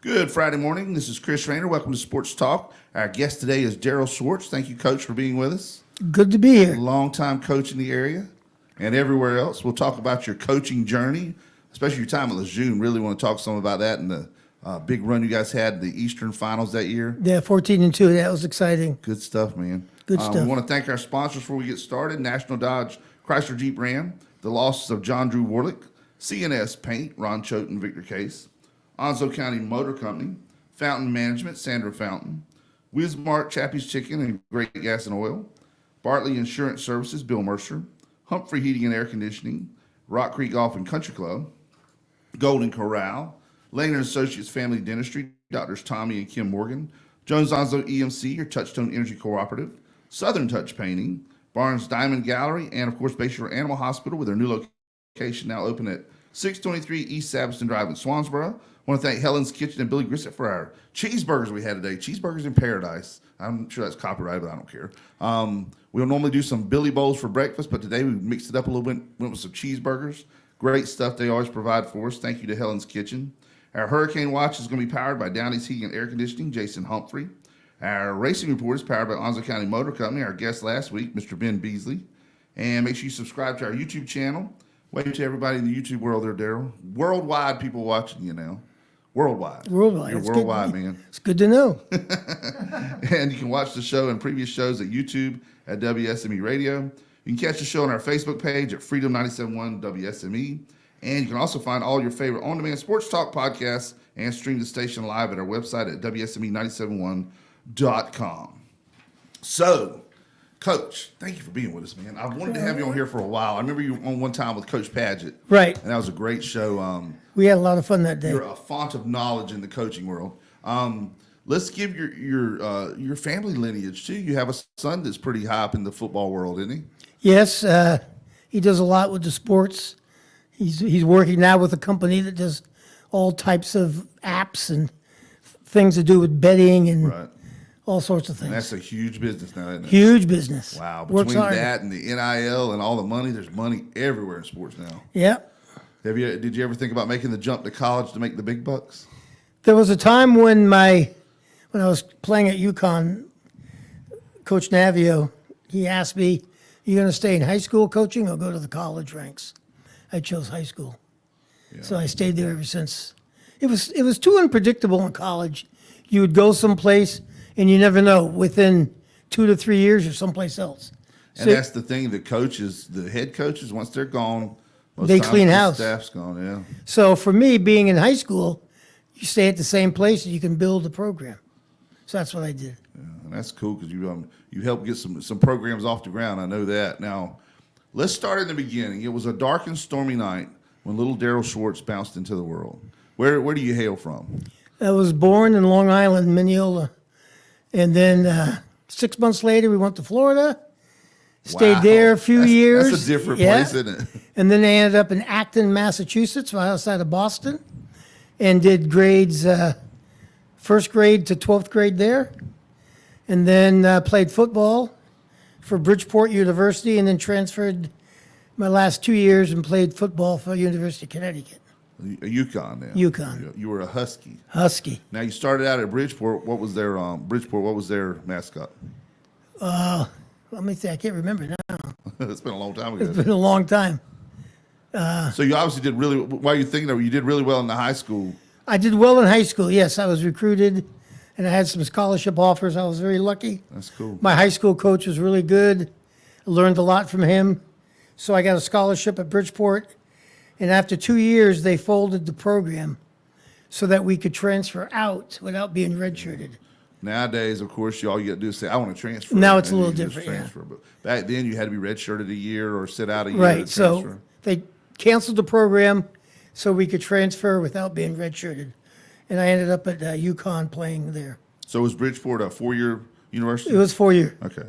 Good Friday morning. This is Chris Rayner. Welcome to Sports Talk. Our guest today is Darryl Schwartz. Thank you, Coach, for being with us. Good to be here. Longtime coach in the area and everywhere else. We'll talk about your coaching journey, especially your time at Lejeune. Really want to talk some about that and the big run you guys had in the Eastern Finals that year. Yeah, 14-2. That was exciting. Good stuff, man. Good stuff. We want to thank our sponsors before we get started. National Dodge Chrysler Jeep Ram, the losses of John Drew Warlick, CNS Paint, Ron Choate and Victor Case, Onslow County Motor Company, Fountain Management, Sandra Fountain, Wismart Chappie's Chicken and Great Gas and Oil, Bartley Insurance Services, Bill Mercer, Humphrey Heating and Air Conditioning, Rock Creek Golf and Country Club, Golden Corral, Lane and Associates Family Dentistry, Doctors Tommy and Kim Morgan, Jones Onslow EMC, your Touchstone Energy Cooperative, Southern Touch Painting, Barnes Diamond Gallery, and of course Bayshore Animal Hospital with their new location now open at 623 East Sabiston Drive in Swansboro. I want to thank Helen's Kitchen and Billy Grissett for our cheeseburgers we had today. Cheeseburgers in paradise. I'm sure that's copyrighted, but I don't care. We'll normally do some Billy Bowls for breakfast, but today we mixed it up a little bit, went with some cheeseburgers. Great stuff they always provide for us. Thank you to Helen's Kitchen. Our Hurricane Watch is going to be powered by Downey's Heating and Air Conditioning, Jason Humphrey. Our Racing Report is powered by Onslow County Motor Company. Our guest last week, Mr. Ben Beasley. And make sure you subscribe to our YouTube channel. Wave to everybody in the YouTube world there, Darryl. Worldwide people watching you now. Worldwide. Worldwide. You're It's worldwide, good. man. It's good to know. And you can watch the show and previous shows at YouTube at WSME Radio. You can catch the show on our Facebook page at Freedom 97.1 WSME. And you can also find all your favorite on-demand sports talk podcasts and stream the station live at our website at WSME971.com. So, Coach, thank you for being with us, man. I've wanted to have you on here for a while. I remember you on one time with Coach Padgett. Right. And that was a great show. We had a lot of fun that day. You're a font of knowledge in the coaching world. Let's give your family lineage too. You have a son that's pretty high up in the football world, isn't he? Yes, he does a lot with the sports. He's working now with a company that does all types of apps and things to do with betting and Right. all sorts of things. And that's a huge business now, isn't it? Huge business. Wow. Works Between hard. that and the NIL and all the money, there's money everywhere in sports now. Yeah. Did you ever think about making the jump to college to make the big bucks? There was a time when I was playing at UConn, Coach Navio, he asked me, "You going to stay in high school coaching or go to the college ranks?" I chose high school. Yeah. So I stayed there ever since. It was too unpredictable in college. You would go someplace and you never know. Within 2 to 3 years, you're someplace else. And So that's the thing. The head coaches, once they're gone, most They times clean the house. Staff's gone. Yeah. So for me, being in high school, you stay at the same place and you can build a program. So that's what I did. And that's cool because you helped get some programs off the ground. I know that. Now, let's start in the beginning. It was a dark and stormy night when little Darryl Schwartz bounced into the world. Where do you hail from? I was born in Long Island, Mineola. And then 6 months later, we went to Florida. Stayed Wow. there a few years. That's a different Yeah. place, isn't it? And then I ended up in Acton, Massachusetts, right outside of Boston, and did grades first grade to 12th grade there. And then played football for Bridgeport University, and then transferred my last 2 years and played football for University of Connecticut. A UConn then. UConn. You were a Husky. Husky. Now you started out at Bridgeport. What was their mascot? Let me think. I can't remember now. It's been a long time It's ago. been a long time. So you obviously did really. While you're thinking of it, you did really well in the high school. I did well in high school. Yes, I was recruited, and I had some scholarship offers. I was very lucky. That's cool. My high school coach was really good. I learned a lot from him. So I got a scholarship at Bridgeport. And after 2 years, they folded the program so that we could transfer out without being redshirted. Nowadays, of course, all you got to do is say, "I want to transfer." Now it's a and little you just different, yeah. transfer. But back then, you had to be redshirted a year or sit out a year. Right. To So transfer. they canceled the program so we could transfer without being redshirted. And I ended up at UConn playing there. So was Bridgeport a 4-year university? It was 4 years. Okay.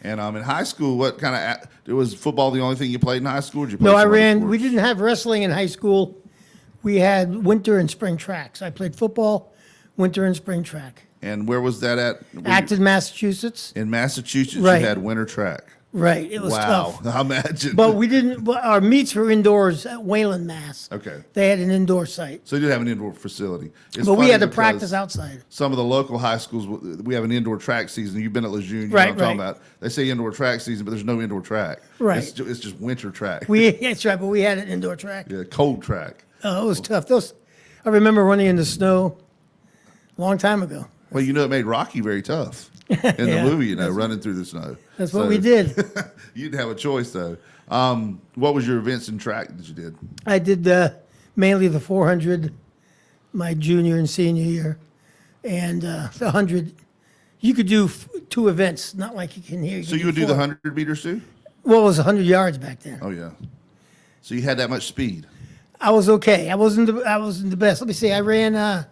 And in high school, what kind of was football the only thing you played in high school? Or did you play No, I some other ran. sports? We didn't have wrestling in high school. We had winter and spring tracks. I played football, winter and spring track. And where was that at? Acton, Massachusetts. In Massachusetts, Right. you had winter track. Right. It was Wow, tough. I imagine. But we didn't. Well, our meets were indoors at Wayland, Mass. Okay. They had an indoor site, So you did have an indoor facility. It's but we funny had to because practice outside. Some of the local high schools, we have an indoor track season. You've been at Lejeune, you know Right, what I'm talking right. about. They say indoor track season, but there's no indoor track. Right. It's just winter track. That's right. But we had an indoor track. Yeah, cold track. Oh, it was tough. I remember running in the snow a long time ago. Well, it made Rocky very tough in the Yeah, movie, running through the snow. That's what we did. You didn't have a choice, though. What was your events in track that you did? I did mainly the 400 my junior and senior year, and the 100. You could do 2 events, not like you can here. So you would do the 100 meters too? Well, it was 100 yards back then. Oh, yeah. So you had that much speed. I was okay. I wasn't the best. Let me see. I ran a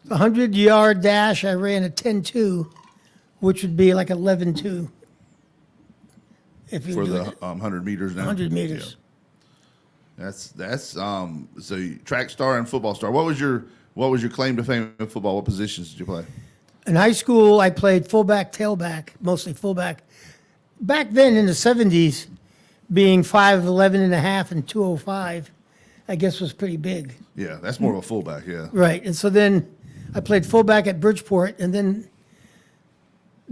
100-yard dash. I ran a 10.2, which would be like 11.2. If you For were the doing it. 100 meters now? 100 meters. Yeah. So you track star and football star. What was your claim to fame in football? What positions did you play? In high school, I played fullback, tailback, mostly fullback. Back then in the 70s, being 5'11 and a half and 205, I guess was pretty big. Yeah, that's more of a fullback, yeah. Right. And so then I played fullback at Bridgeport, and then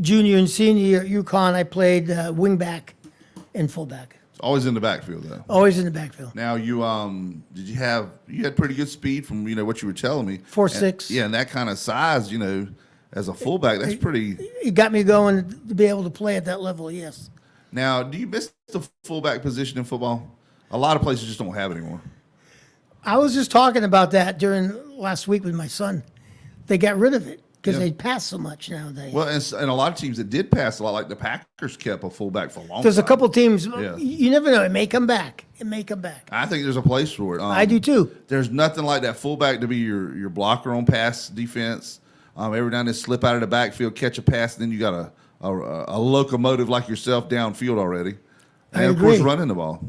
junior and senior year at UConn, I played wingback and fullback. It's always in the backfield though. Always in the backfield. Now you you had pretty good speed from what you were telling me. 4.6. Yeah, and that kind of size, as a fullback, that's pretty. It got me going to be able to play at that level, yes. Now, do you miss the fullback position in football? A lot of places just don't have it anymore. I was just talking about that during last week with my son. They got rid of it because Yeah. they pass so much nowadays. Well, and a lot of teams that did pass a lot, like the Packers, kept a fullback for a long There's a time. couple teams, Yeah. you never know. It may come back. It may come back. I think there's a place for it. I do too. There's nothing like that fullback to be your blocker on pass defense. Every now and then slip out of the backfield, catch a pass, and then you got a locomotive like yourself downfield already. And I of course, agree. running the ball.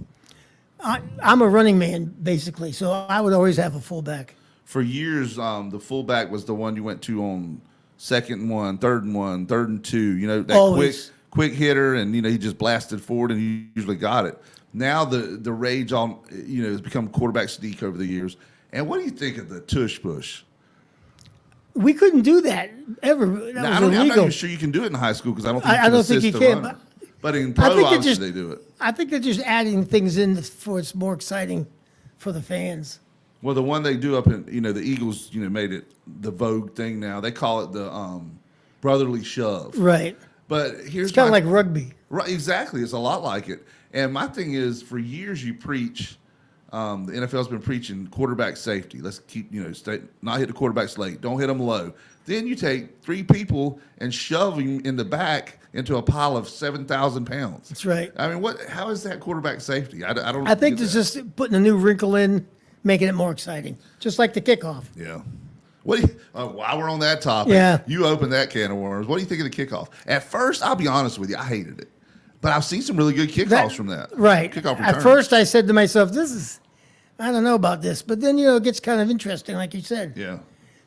I'm a running man, basically, so I would always have a fullback. For years, the fullback was the one you went to on 2nd and 1, 3rd and 1, 3rd and 2. That Always. quick hitter, and he just blasted forward and you usually got it. Now the rage on has become quarterback sneak over the years. And what do you think of the tush push? We couldn't do that ever. That Now, was I'm not illegal. even sure you can do it in high school because I don't think I don't think assist you the can, runner. But in I pro, think it obviously just- they do it. I think they're just adding things in for it's more exciting for the fans. Well, the one they do up in the Eagles made it the Vogue thing now. They call it the brotherly shove. Right. But here's It's kind of my- like rugby. Right, exactly. It's a lot like it. And my thing is, for years you preach, the NFL's been preaching quarterback safety. Let's keep, not hit the quarterbacks late. Don't hit them low. Then you take 3 people and shove them in the back into a pile of 7,000 pounds. That's right. I mean, how is that quarterback safety? I don't. I think get it's that. just putting a new wrinkle in, making it more exciting, just like the kickoff. Yeah. What do you, while we're on that topic, Yeah. you opened that can of worms. What do you think of the kickoff? At first, I'll be honest with you, I hated it. But I've seen some really good kickoffs from that. Right. Kickoff At returns. first, I said to myself, I don't know about this. But then, it gets kind of interesting, like you said. Yeah.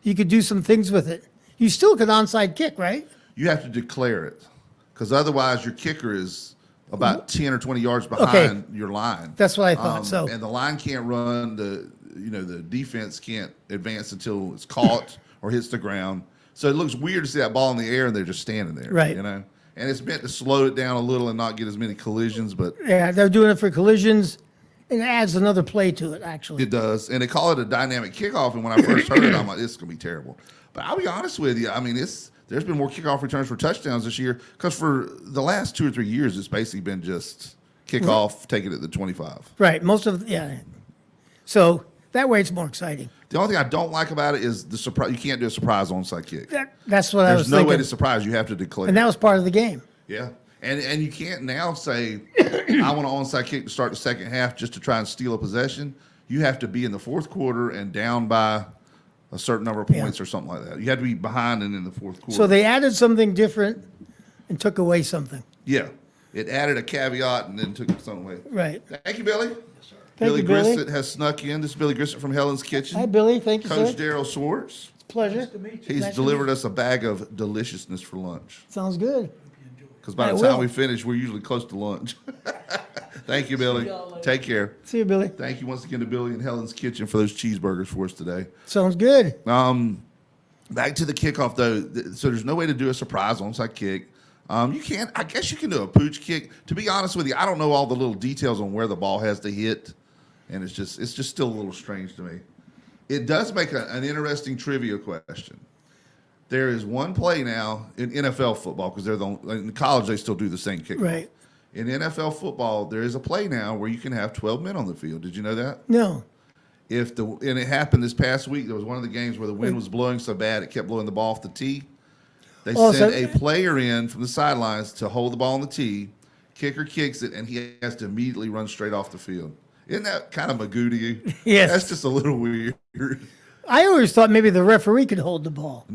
You could do some things with it. You still could onside kick, right? You have to declare it because otherwise your kicker is about 10 or 20 yards behind your line. That's what I thought. And the line can't run. The defense can't advance until it's caught or hits the ground. So it looks weird to see that ball in the air and they're just standing there. Right. And it's meant to slow it down a little and not get as many collisions, but Yeah, they're doing it for collisions, and it adds another play to it, actually. it does. And they call it a dynamic kickoff. And when I first heard it, I'm like, this is going to be terrible. But I'll be honest with you. I mean, there's been more kickoff returns for touchdowns this year because for the last 2 or 3 years, it's basically been just kickoff, take it at the 25. Right, So that way it's more exciting. The only thing I don't like about it is the surprise. You can't do a surprise onside kick. That's what I was There's no thinking. way to surprise. You have to declare. And that was part of the game. Yeah. And you can't now say, I want an onside kick to start the second half just to try and steal a possession. You have to be in the fourth quarter and down by a certain number of points or something like that. You have to be behind and in the fourth quarter. So they added something different and took away something. Yeah. It added a caveat and then took something away. Right. Thank you, Billy. Thank Billy you, Billy. Grissett has snuck in. This is Billy Grissett from Helen's Kitchen. Hi, Billy. Thank you, Coach sir. Darryl Schwartz. Pleasure. He's delivered us a bag of deliciousness for lunch. Sounds good. because by I the time will. we finish, we're usually close to lunch. Thank you, Billy. Take care. See you, Billy. Thank you once again to Billy and Helen's Kitchen for those cheeseburgers for us today. Sounds good. Back to the kickoff, though. So there's no way to do a surprise onside kick. You can't. I guess you can do a pooch kick. To be honest with you, I don't know all the little details on where the ball has to hit, and it's just still a little strange to me. It does make an interesting trivia question. There is one play now in NFL football, because in college they still do the same kick. Right. In NFL football, there is a play now where you can have 12 men on the field. Did you know that? No. And it happened this past week. There was one of the games where the wind was blowing so bad it kept blowing the ball off the tee. They sent a player in from the sidelines to hold the ball on the tee. Kicker kicks it, and he has to immediately run straight off the field. Isn't that kind of magoo to you? Yes. That's just a little weird. I always thought maybe the referee could hold the ball.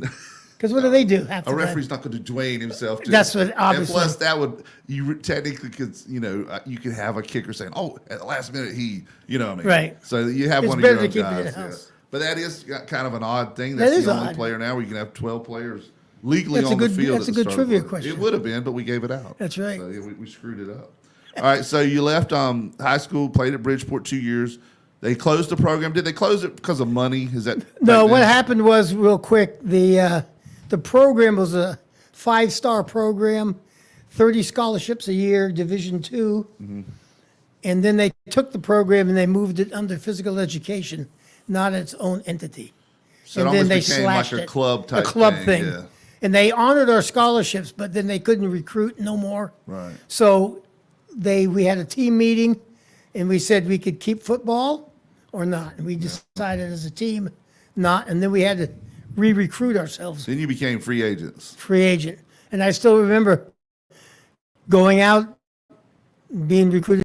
Because what do they do after A that? referee's not going to Dwayne himself. That's what, obviously. And plus, that would you technically could you could have a kicker saying, "Oh, at the last minute what I mean?" Right. So you have It's one of better your own to keep it guys. in-house. But that is kind of an odd thing. That That's is the only odd. player now where you can have 12 players legally That's a on the good- field. that's at a the good start of trivia the- question. It would have been, but we gave it out. That's right. So, yeah, we screwed it up. All right. So you left high school, played at Bridgeport 2 years. They closed the program. Did they close it because of money? Is that No, back what then? happened was, real quick, the program was a 5-star program, 30 scholarships a year, Division II. And then they took the program and they moved it under physical education, not its own entity. So it And then almost they became like slashed a it. club type A club thing. Yeah. And they honored our scholarships, but then they couldn't recruit no more. Right. So we had a team meeting, and we said we could keep football or not. And we decided as a team not, and then we had to re-recruit ourselves, Then you became free agents. free agent. And I still remember going out, being recruited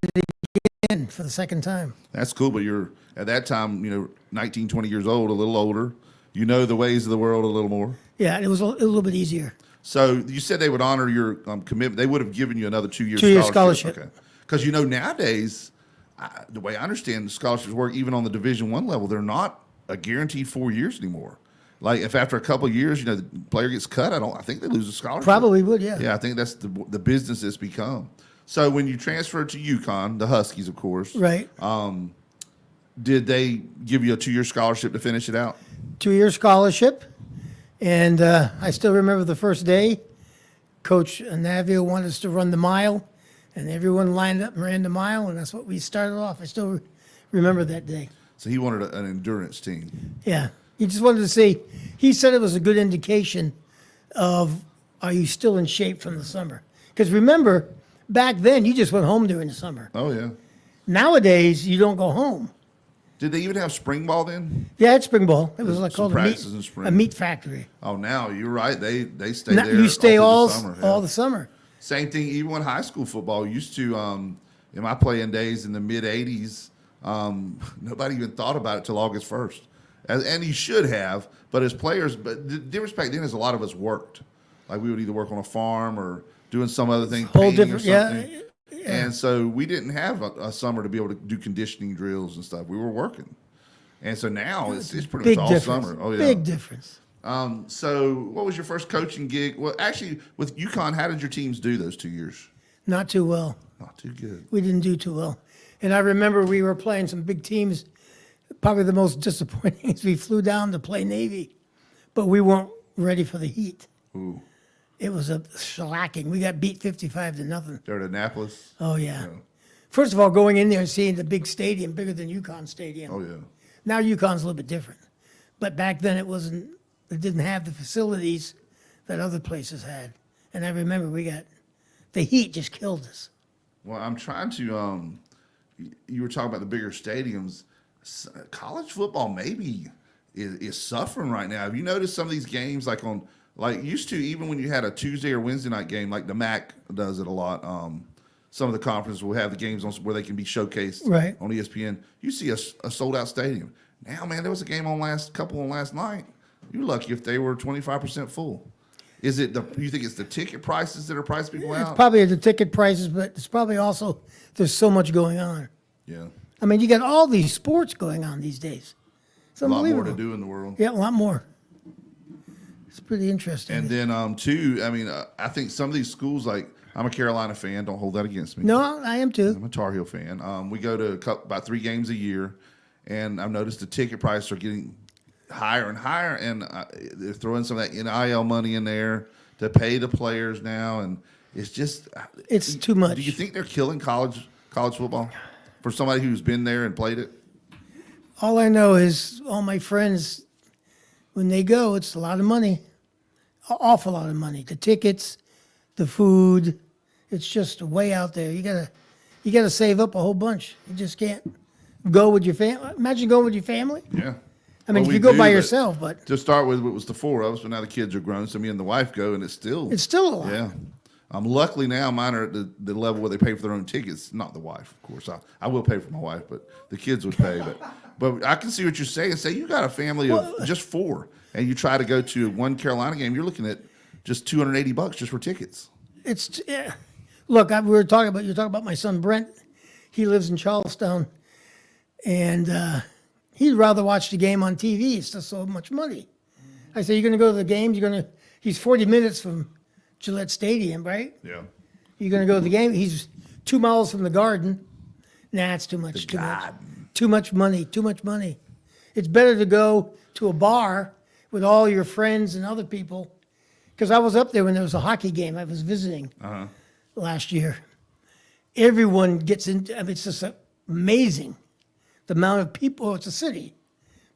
again for the second time. That's cool, but you're at that time, 19, 20 years old, a little older. You know the ways of the world a little more. Yeah, it was a little bit easier. So you said they would honor your commitment. They would have given you another 2-year 2-year scholarship. scholarship. Okay. Because nowadays, the way I understand the scholarships work, even on the Division I level, they're not a guaranteed 4 years anymore. Like if after a couple of years, the player gets cut, I think they lose a scholarship. Probably would, yeah. Yeah, I think that's the business it's become. So when you transferred to UConn, the Huskies, of course, Right. did they give you a 2-year scholarship to finish it out? 2-year scholarship. And I still remember the first day, Coach Navio wanted us to run the mile, and everyone lined up and ran the mile, and that's what we started off. I still remember that day. So he wanted an endurance team. Yeah. He just wanted to see, he said it was a good indication of, are you still in shape from the summer? Because remember, back then, you just went home during the summer. Oh, yeah. Nowadays, you don't go home. Did they even have spring ball then? Yeah, it's spring ball. It was like Some called practices in spring. a meat factory. Oh, now you're right. They stay Now, there. you stay all all through the summer. all yeah. the summer. Same thing. Even when high school football used to, in my playing days in the mid '80s, nobody even thought about it till August 1st, and you should have. But as players, but the difference back then is a lot of us worked. Like we would either work on a farm or doing some other thing, Whole painting or different, something. yeah. And so we didn't have a summer to be able to do conditioning drills and stuff. We were working. And so now it's pretty Big much all difference. summer. Oh, yeah. Big difference. So what was your first coaching gig? Well, actually, with UConn, how did your teams do those 2 years? Not too well. Not too good. We didn't do too well. And I remember we were playing some big teams. Probably the most disappointing is we flew down to play Navy, but we weren't ready for the heat. Ooh. It was a shellacking. We got beat 55-0. They're at Annapolis? Oh, yeah. First of all, going in there and seeing the big stadium, bigger than UConn Stadium. Oh, yeah. Now UConn's a little bit different. But back then it didn't have the facilities that other places had. And I remember the heat just killed us. Well, I'm trying to, you were talking about the bigger stadiums. College football maybe is suffering right now. Have you noticed some of these games like used to, even when you had a Tuesday or Wednesday night game, like the MAC does it a lot. Some of the conferences will have the games on where they can be showcased Right. on ESPN. You see a sold out stadium. Now, man, there was a game on last night. You're lucky if they were 25% full. Is it you think it's the ticket prices that are pricing people It's out? probably the ticket prices, but it's probably also there's so much going on. Yeah. I mean, you got all these sports going on these days. It's A lot unbelievable. more to do in the world. Yeah, a lot more. It's pretty interesting. And then, too, I mean, I think some of these schools, like, I'm a Carolina fan. Don't hold that against me. No, I am too. I'm a Tar Heel fan. We go to about 3 games a year, and I've noticed the ticket prices are getting higher and higher, and they're throwing some of that NIL money in there to pay the players now, and it's just It's too much. Do you think they're killing college football for somebody who's been there and played it? All I know is all my friends, when they go, it's a lot of money, an awful lot of money. The tickets, the food, it's just way out there. You gotta save up a whole bunch. You just can't go with your family. Imagine going with your family. Yeah. I mean, Well, if you we go do, by but yourself, but to start with, it was the 4 of us, but now the kids are grown, so me and the wife go, and it's still a lot. yeah. Luckily now mine are at the level where they pay for their own tickets. Not the wife, of course. I will pay for my wife, but the kids would pay. But I can see what you're saying. Say you got a family of just 4, and you try to go to one Carolina game. You're looking at just $280 just for tickets. It's look. You're talking about my son Brent. He lives in Charlestown, and he'd rather watch the game on TV. It's just so much money. I say, you're going to go to the games. He's 40 minutes from Gillette Stadium, right? Yeah. You're going to go to the game. He's 2 miles from the Garden. Nah, it's too much. Too much money. Too much money. It's better to go to a bar with all your friends and other people. Because I was up there when there was a hockey game. I was visiting last year. Everyone gets in. I mean, it's just amazing the amount of people. It's a city,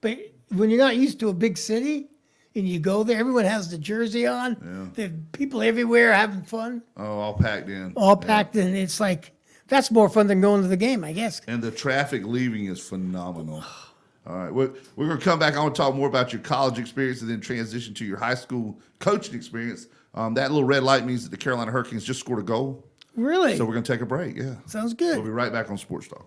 but when you're not used to a big city and you go there, everyone has the jersey on. Yeah. There are people everywhere having fun, Oh, all packed in. all packed in. It's like that's more fun than going to the game, I guess. And the traffic leaving is phenomenal. All right, we're going to come back. I want to talk more about your college experience and then transition to your high school coaching experience. That little red light means that the Carolina Hurricanes just scored a goal. Really? So we're going to take a break. Yeah. Sounds We'll good. be right back on Sports Talk.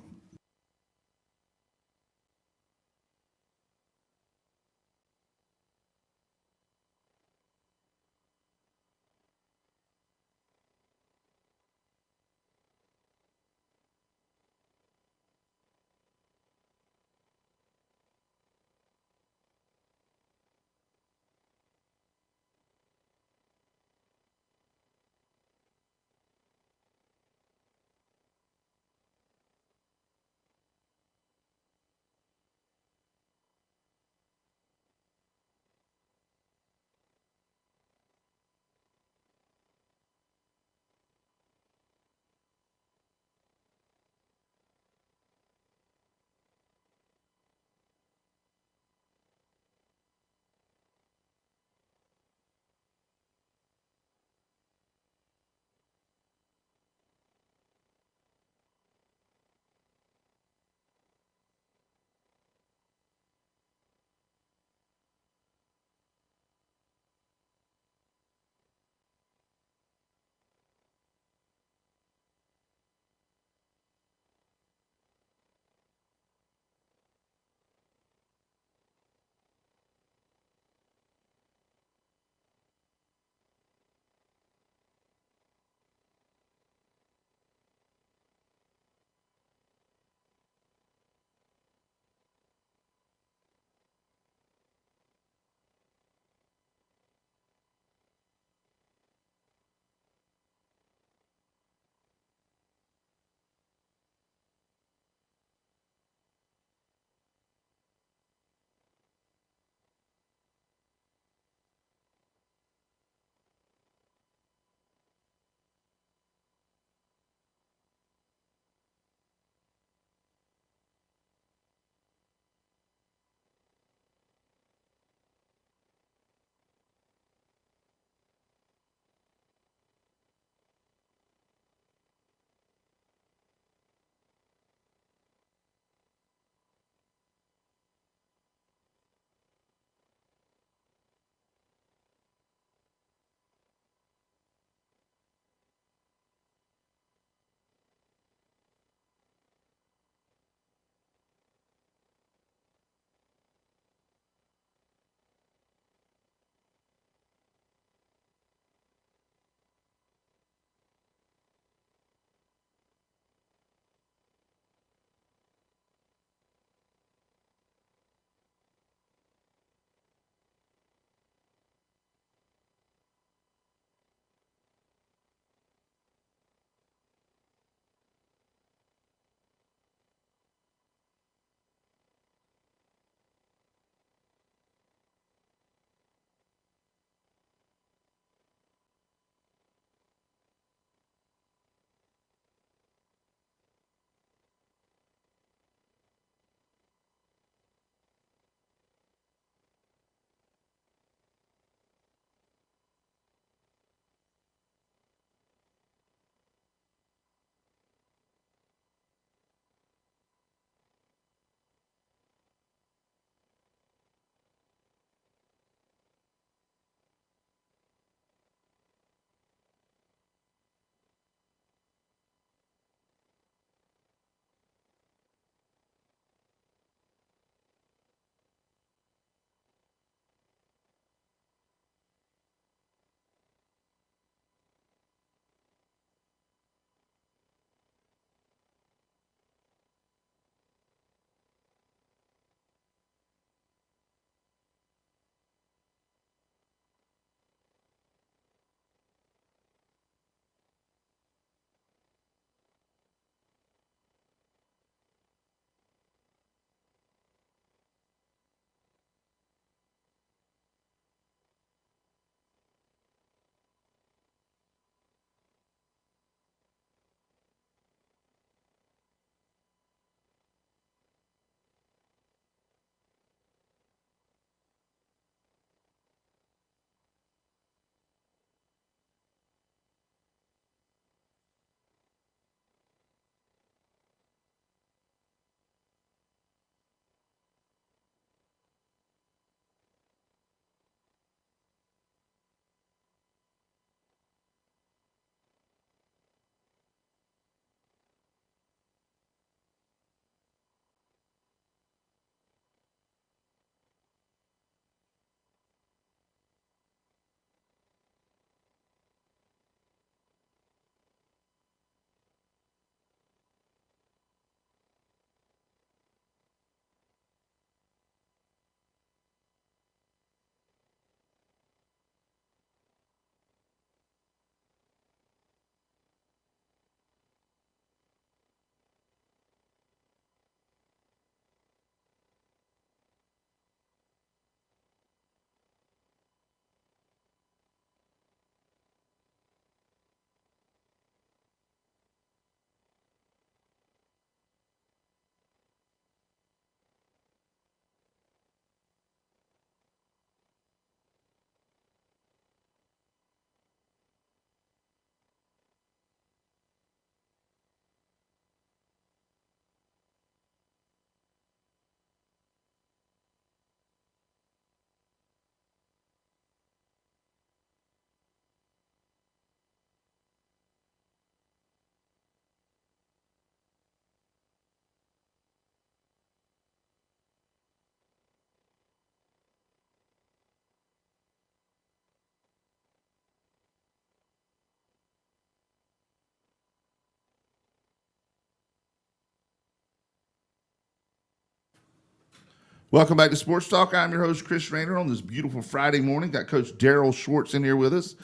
Welcome back to Sports Talk. I'm your host, Chris Rayner, on this beautiful Friday morning. Got Coach Darryl Schwartz in here with us.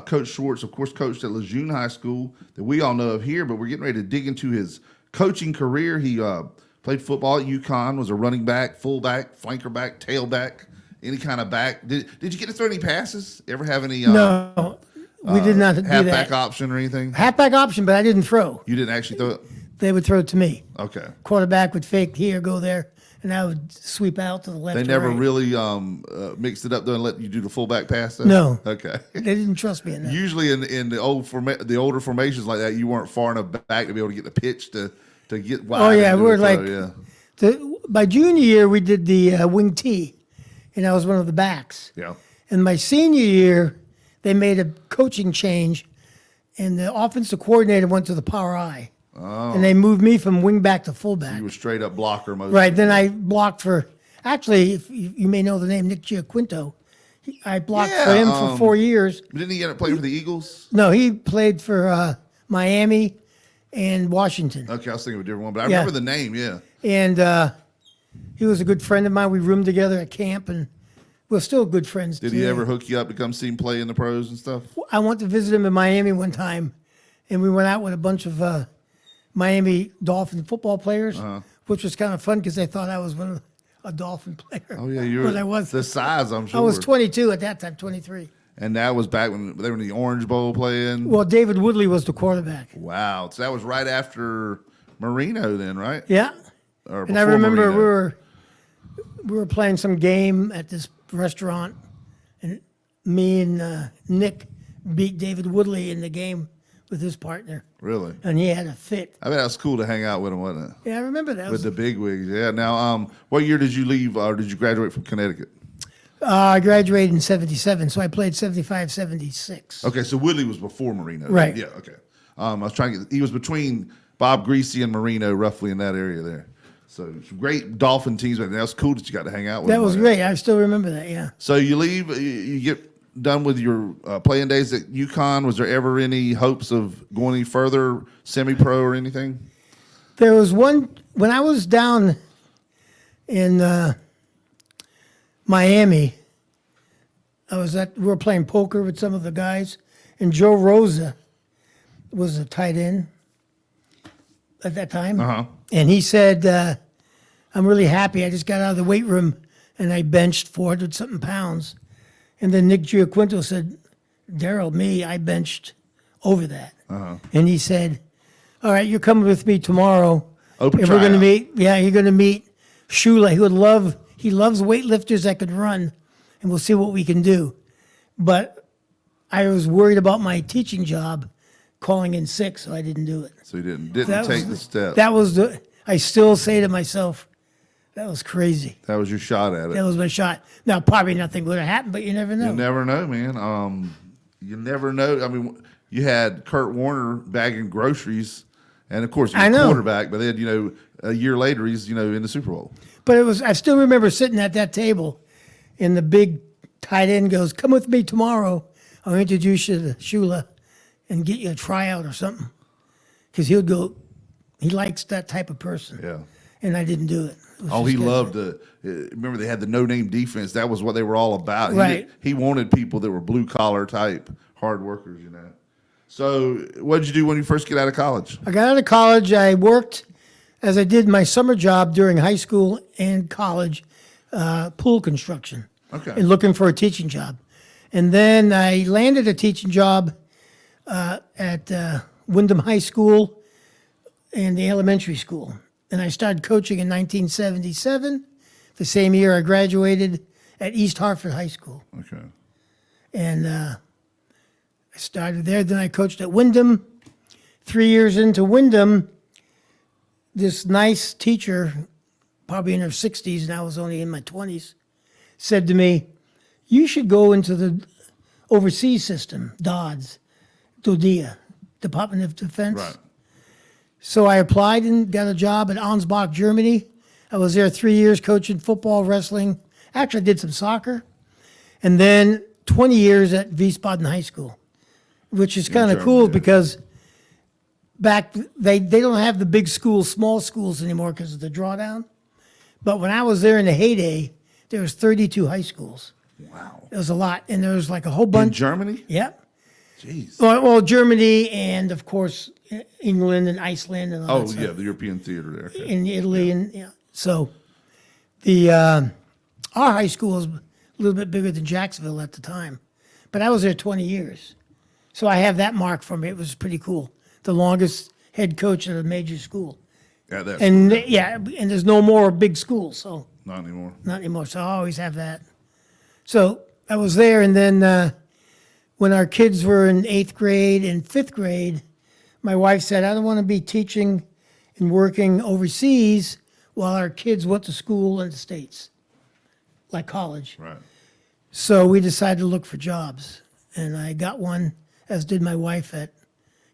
Coach Schwartz, of course, coached at Lejeune High School that we all know of here, but we're getting ready to dig into his coaching career. He played football at UConn, was a running back, fullback, flanker back, tailback, any kind of back. Did you get to throw any passes? Ever have any No, we did not do halfback that. option or anything? Halfback option, but I didn't throw. You didn't actually throw it? They would throw it to me. Okay. Quarterback would fake here, go there, and I would sweep out to the left. They or never right. really mixed it up though and let you do the fullback pass though? No. Okay. They didn't trust me enough. Usually in the older formations like that, you weren't far enough back to be able to get the pitch to get wide. Oh yeah, and do we were the like, throw, by junior year we did the wing T, and I was one of the backs. yeah. And my senior year, they made a coaching change, and the offensive coordinator went to the power I, and they moved me from wing back to fullback. You were straight up blocker most. Right. Then I blocked for, actually, if you may know the name, Nick Giaquinto. I blocked for him for 4 years. Didn't he end up playing for the Eagles? No, he played for Miami and Washington. Okay, I was thinking of a different one, but I Yeah. remember the name. Yeah. And he was a good friend of mine. We roomed together at camp, and we're still good friends. Did he ever hook you up to come see him play in the pros and stuff? I went to visit him in Miami one time, and we went out with a bunch of Miami Dolphin football players, which was kind of fun because they thought I was a Dolphin player. Oh yeah, you were. But I was. The size, I'm sure. I was 22 at that time, 23. And that was back when they were in the Orange Bowl playing. Well, David Woodley was the quarterback. Wow. So that was right after Marino, then, right? Yeah. Or And I before remember Marino. we were playing some game at this restaurant, and me and Nick beat David Woodley in the game with his partner, Really? and he had a fit. I bet that was cool to hang out with him, wasn't it? Yeah, I remember that. With the bigwigs, yeah. Now, what year did you leave, or did you graduate from Connecticut? I graduated in 77, so I played 75, 76. Okay, so Woodley was before Marino. Right. Yeah, okay. I was trying to get, he was between Bob Greasy and Marino, roughly in that area there. So great Dolphin teams, but that was cool that you got to hang out with That him was like great. I still remember that, yeah. So you leave, you get done with your playing days at UConn. Was there ever any hopes of going any further, semi-pro or anything? There was one, when I was down in Miami, we were playing poker with some of the guys, and Joe Rosa was a tight end at that time. Uh-huh. And he said, I'm really happy. I just got out of the weight room and I benched 400-something pounds. And then Nick Giaquinto said, Darryl, I benched over that. And he said, all right, you're coming with me tomorrow. Open and we're going to tryout. meet, you're going to meet Shula. He loves weightlifters that could run, and we'll see what we can do. But I was worried about my teaching job calling in sick, so I didn't do it. So you didn't That take was- the step. That was I still say to myself, that was crazy. That was your shot at it. That was my shot. Now, probably nothing would have happened, but you never know. You never know, man. You never know. I mean, you had Kurt Warner bagging groceries, and of course, he was I know. quarterback. But then, a year later, he's in the Super Bowl. But I still remember sitting at that table, and the big tight end goes, come with me tomorrow. I'll introduce you to Shula and get you a tryout or something. Because he likes that type of person. Yeah. And I didn't do it. It was Oh, just he good. loved the. Remember, they had the no-name defense. That was what they were all about. Right. He wanted people that were blue-collar type, hard workers. So, what did you do when you first get out of college? I got out of college. I worked as I did my summer job during high school and college, pool construction. Okay. And looking for a teaching job. And then I landed a teaching job at Wyndham High School and the elementary school. And I started coaching in 1977, the same year I graduated at East Hartford High School. Okay. And I started there. Then I coached at Wyndham. 3 years into Wyndham, this nice teacher, probably in her 60s, and I was only in my 20s, said to me, you should go into the overseas system, DODEA, Department of Defense. Right. So I applied and got a job at Ansbach, Germany. I was there 3 years coaching football, wrestling. Actually, I did some soccer. And then 20 years at Wiesbaden High School, which is kind of Germany, cool yeah. because back they don't have the big schools, small schools anymore because of the drawdown. But when I was there in the heyday, there was 32 high schools. Wow. It was a lot, and there was like a whole In bunch. Germany? Yep. Jeez. Well, Germany and of course England and Iceland and all Oh, that yeah, stuff. the European theater there. Okay. In Italy and yeah. So the our high school was a little bit bigger than Jacksonville at the time, but I was there 20 years, so I have that mark for me. It was pretty cool. The longest head coach at a major school, Yeah, that's and and there's no more big schools, so not anymore. not anymore. So I always have that. So I was there, and then when our kids were in 8th grade and 5th grade, my wife said, I don't want to be teaching and working overseas while our kids went to school in the States, like college. Right. So we decided to look for jobs, and I got one, as did my wife at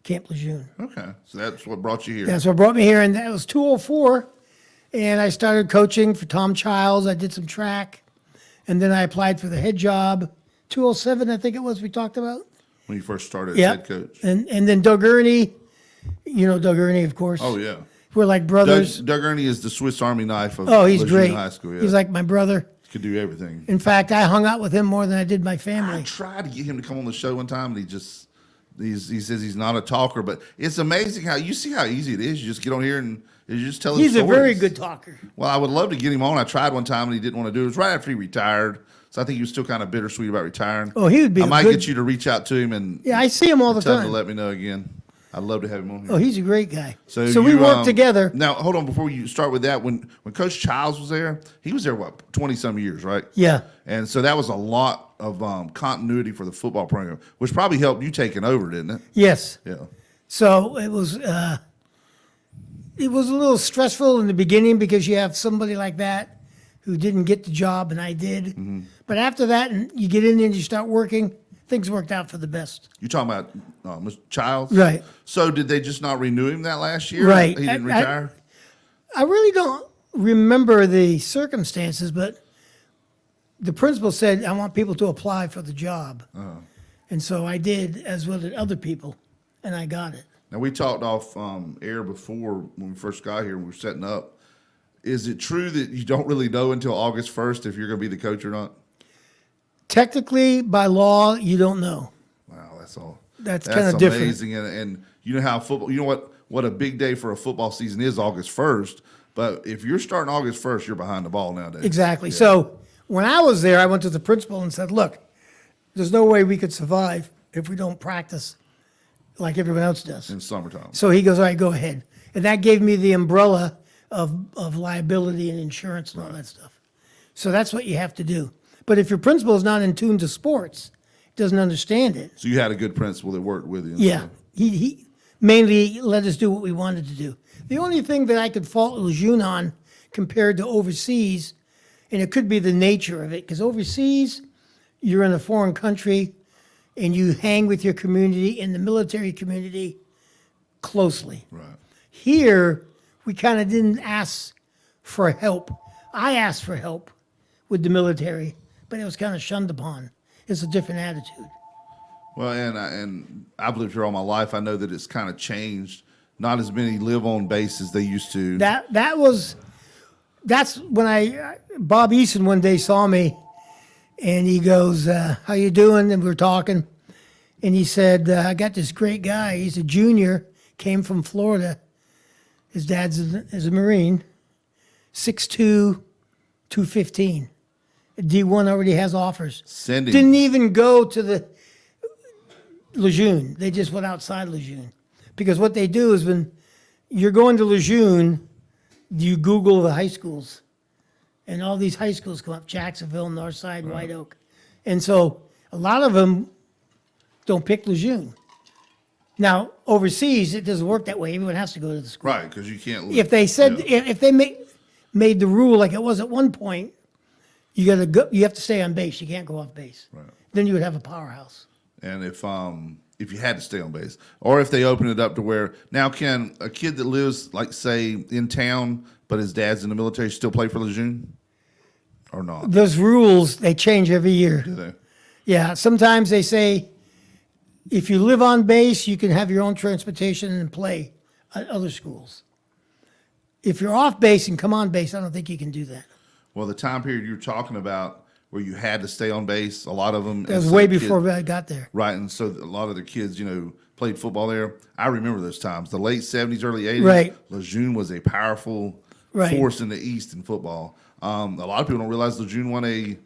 Camp Lejeune. Okay. So that's what brought you here. That's what brought me here, and that was 204, and I started coaching for Tom Childs. I did some track, and then I applied for the head job. 207, I think it was, we talked about. When you first started as Yeah. head coach. And then Doug Ernie, you know Doug Ernie, of course. Oh, yeah. We're like brothers. Doug Ernie is the Swiss Army knife of Oh, he's Lejeune great. High School. Yeah. He's like my brother. Could do everything. In fact, I hung out with him more than I did my I family. tried to get him to come on the show one time, and he says he's not a talker, but it's amazing how you see how easy it is. You just get on here and you just tell him He's a stories. very good talker. Well, I would love to get him on. I tried one time and he didn't want to do it. It was right after he retired, so I think he was still kind of bittersweet about retiring. Oh, he would be I a might good- get you to reach out to him and Yeah, I see him all the tell him time. to let me know again. I'd love to have him on here. Oh, he's a great guy. So you, we worked together. Now, hold on. Before you start with that, when Coach Childs was there, he was there, 20-some years, right? Yeah. And so that was a lot of continuity for the football program, which probably helped you taking over, didn't it? Yes. Yeah. So it was a little stressful in the beginning because you have somebody like that who didn't get the job and I did. Mm-hmm. But after that, and you get in there and you start working, things worked out for the best. You talking about Mr. Childs? Right. So did they just not renew him that last year? Right. He didn't I- retire? I really don't remember the circumstances, but the principal said, I want people to apply for the job. And so I did, as well as other people, and I got it. Now, we talked off air before when we first got here and we were setting up. Is it true that you don't really know until August 1st if you're going to be the coach or not? Technically, by law, you don't know. Wow, that's all. That's kinda different. Amazing. And you know how football, you know what a big day for a football season is August 1st. But if you're starting August 1st, you're behind the ball nowadays. Exactly. So when I was there, I went to the principal and said, look, there's no way we could survive if we don't practice like everyone else does. In summertime. So he goes, all right, go ahead. And that gave me the umbrella of liability and insurance and all that stuff. So that's what you have to do. But if your principal is not in tune to sports, doesn't understand it, So you had a good principal that worked with you. and yeah, stuff. he mainly let us do what we wanted to do. The only thing that I could fault Lejeune on compared to overseas, and it could be the nature of it, because overseas, you're in a foreign country and you hang with your community and the military community closely. Right. Here, we kind of didn't ask for help. I asked for help with the military, but it was kind of shunned upon. It's a different attitude. Well, and I've lived here all my life. I know that it's kind of changed. Not as many live on base as they used to. That's when Bob Eason one day saw me, and he goes, "How you doing?" And we were talking, and he said, "I got this great guy. He's a junior, came from Florida. His dad's is a Marine, 6'2", 215. D1 already has offers. Send him. Didn't even go to the Lejeune. They just went outside Lejeune. Because what they do is when you're going to Lejeune, you Google the high schools. And all these high schools come up, Jacksonville, Northside, White Oak. And so a lot of them don't pick Lejeune. Now, overseas, it doesn't work that way. Everyone has to go to the school. Right, because you can't live. If they said, Yeah. if they made the rule like it was at one point, you got to go. You have to stay on base. You can't go off base. Right. Then you would have a powerhouse. And if you had to stay on base, or if they open it up to where now can a kid that lives like say in town but his dad's in the military still play for Lejeune or not? Those rules they change every year. Do they? Yeah, sometimes they say if you live on base, you can have your own transportation and play at other schools. if you're off base and come on base, I don't think you can do that. Well, the time period you're talking about where you had to stay on base, a lot of them. That was way before I got there. Right, and so a lot of the kids, played football there. I remember those times. The late 70s, early 80s. Right. Lejeune was a powerful force in the East in football. A lot of people don't realize Lejeune won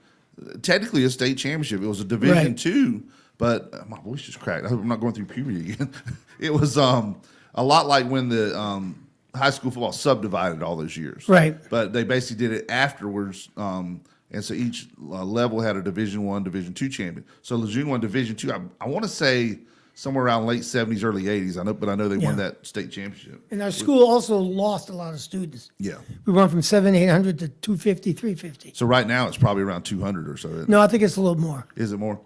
technically a state championship. It was a Division II, but my voice just cracked. I hope I'm not going through puberty again. It was a lot like when the high school football subdivided all those years. Right. But they basically did it afterwards. And so each level had a Division I, Division II champion. So Lejeune won Division II. I want to say somewhere around late 70s, early 80s. I know they won that state championship. And our school also lost a lot of students. Yeah. We went from 700, 800 to 250, 350. So right now it's probably around 200 or so. No, I think it's a little more. Is it more?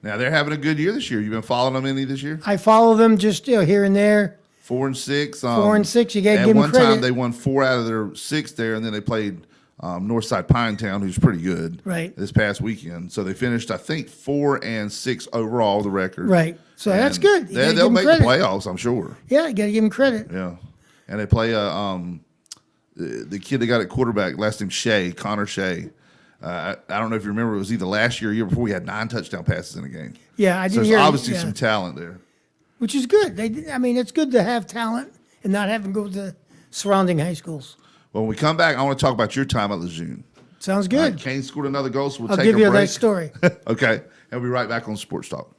Now they're having a good year this year. You been following them any this year? I follow them just here and there. 4 and 6. 4 and 6. You got to give them At one credit. time they won 4 out of their 6 there, and then they played Northside Pinetown, who's pretty good. Right. This past weekend, so they finished I think 4 and 6 overall the record. Right. So that's good. You gotta They'll give make them the credit. playoffs, I'm sure. Yeah, you got to give them credit. Yeah, and they play the kid they got at quarterback, last name Shea, Connor Shea. I don't know if you remember, it was either last year or year before. We had 9 touchdown passes in a game. Yeah, I So didn't there's hear. obviously some talent there. Which is good. It's good to have talent and not have them go to the surrounding high schools. When we come back, I want to talk about your time at Lejeune. Sounds good. Kane scored another goal, so we'll I'll take give a you break. that story. Okay, and we'll be right back on Sports Talk.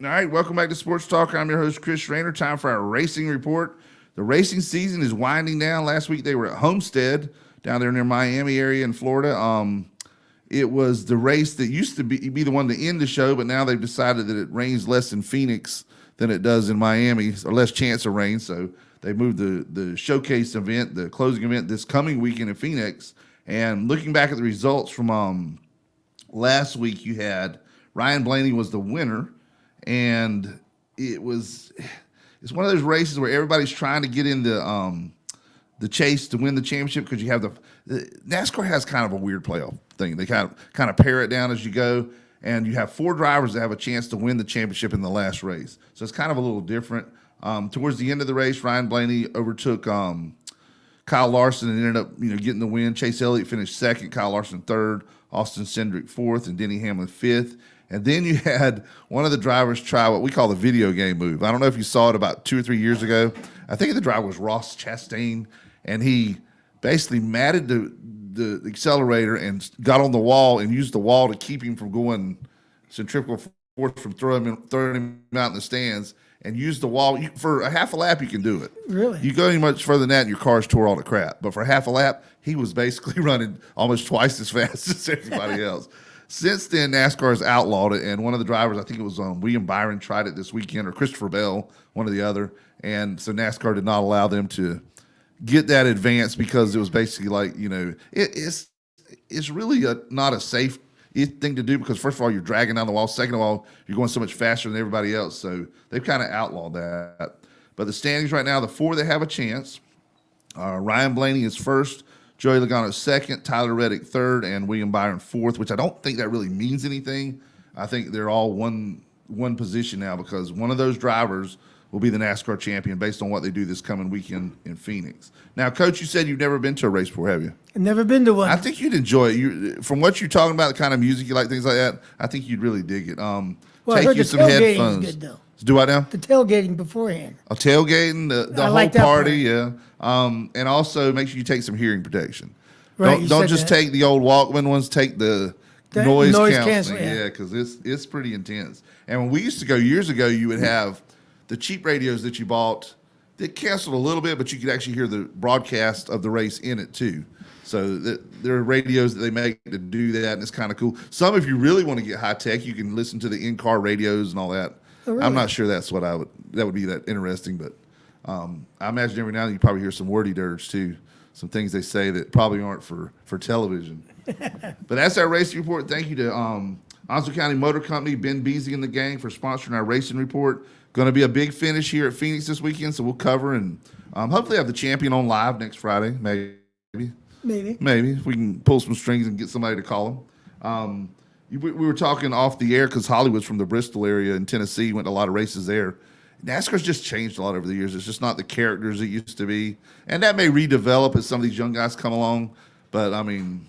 All right, welcome back to Sports Talk. I'm your host, Chris Rayner. Time for our racing report. The racing season is winding down. Last week they were at Homestead down there near Miami area in Florida. It was the race that used to be the one to end the show, but now they've decided that it rains less in Phoenix than it does in Miami, or less chance of rain. So they moved the showcase event, the closing event, this coming weekend in Phoenix. And looking back at the results from last week, you had Ryan Blaney was the winner, and it's one of those races where everybody's trying to get in the chase to win the championship because you have the NASCAR has kind of a weird playoff thing. They kind of pare it down as you go, and you have 4 drivers that have a chance to win the championship in the last race. So it's kind of a little different. Towards the end of the race, Ryan Blaney overtook Kyle Larson and ended up getting the win. Chase Elliott finished second, Kyle Larson third, Austin Cindric fourth, and Denny Hamlin fifth. And then you had one of the drivers try what we call the video game move. I don't know if you saw it about 2 or 3 years ago. I think the driver was Ross Chastain, and he basically matted the accelerator and got on the wall and used the wall to keep him from going centrifugal force from throwing him out in the stands, and used the wall. For a half a lap, you can do it. Really? You go any much further than that, and your car's tore all to crap. But for half a lap, he was basically running almost twice as fast as everybody else. Since then, NASCAR has outlawed it, and one of the drivers, I think it was William Byron, tried it this weekend, or Christopher Bell, one or the other, and so NASCAR did not allow them to get that advance because it was basically like, it's really not a safe thing to do because, first of all, you're dragging down the wall. Second of all, you're going so much faster than everybody else, so they've kind of outlawed that. But the standings right now, the 4 that have a chance, Ryan Blaney is first, Joey Logano second, Tyler Reddick third, and William Byron fourth, which I don't think that really means anything. I think they're all one position now because one of those drivers will be the NASCAR champion based on what they do this coming weekend in Phoenix. Now, Coach, you said you've never been to a race before, have you? I've never been to one. I think you'd enjoy it. From what you're talking about, the kind of music you like, things like that, I think you'd really dig it. Well, I Take heard you the some tailgating's headphones. good, though. Do what now? The tailgating beforehand. A tailgating, the I whole like that party, part. yeah. And also make sure you take some hearing protection. Right, you Don't said just that. take the old Walkman ones. Take the That noise noise canceling. canceling, yeah. Yeah, because it's pretty intense. And when we used to go years ago, you would have the cheap radios that you bought that canceled a little bit, but you could actually hear the broadcast of the race in it too. So there are radios that they make to do that, and it's kind of cool. Some, if you really want to get high tech, you can listen to the in-car radios and all that. Oh, really? I'm not sure that's what that would be that interesting, but I imagine every now and then you probably hear some wordy dirge too, some things they say that probably aren't for television. But that's our racing report. Thank you to Onslow County Motor Company, Ben Beasy and the gang for sponsoring our racing report. Going to be a big finish here at Phoenix this weekend, so we'll cover and hopefully have the champion on live next Friday, maybe. Maybe if we can pull some strings and get somebody to call him. We were talking off the air because Hollywood's from the Bristol area in Tennessee, went to a lot of races there. NASCAR's just changed a lot over the years. It's just not the characters it used to be. And that may redevelop as some of these young guys come along. But, I mean,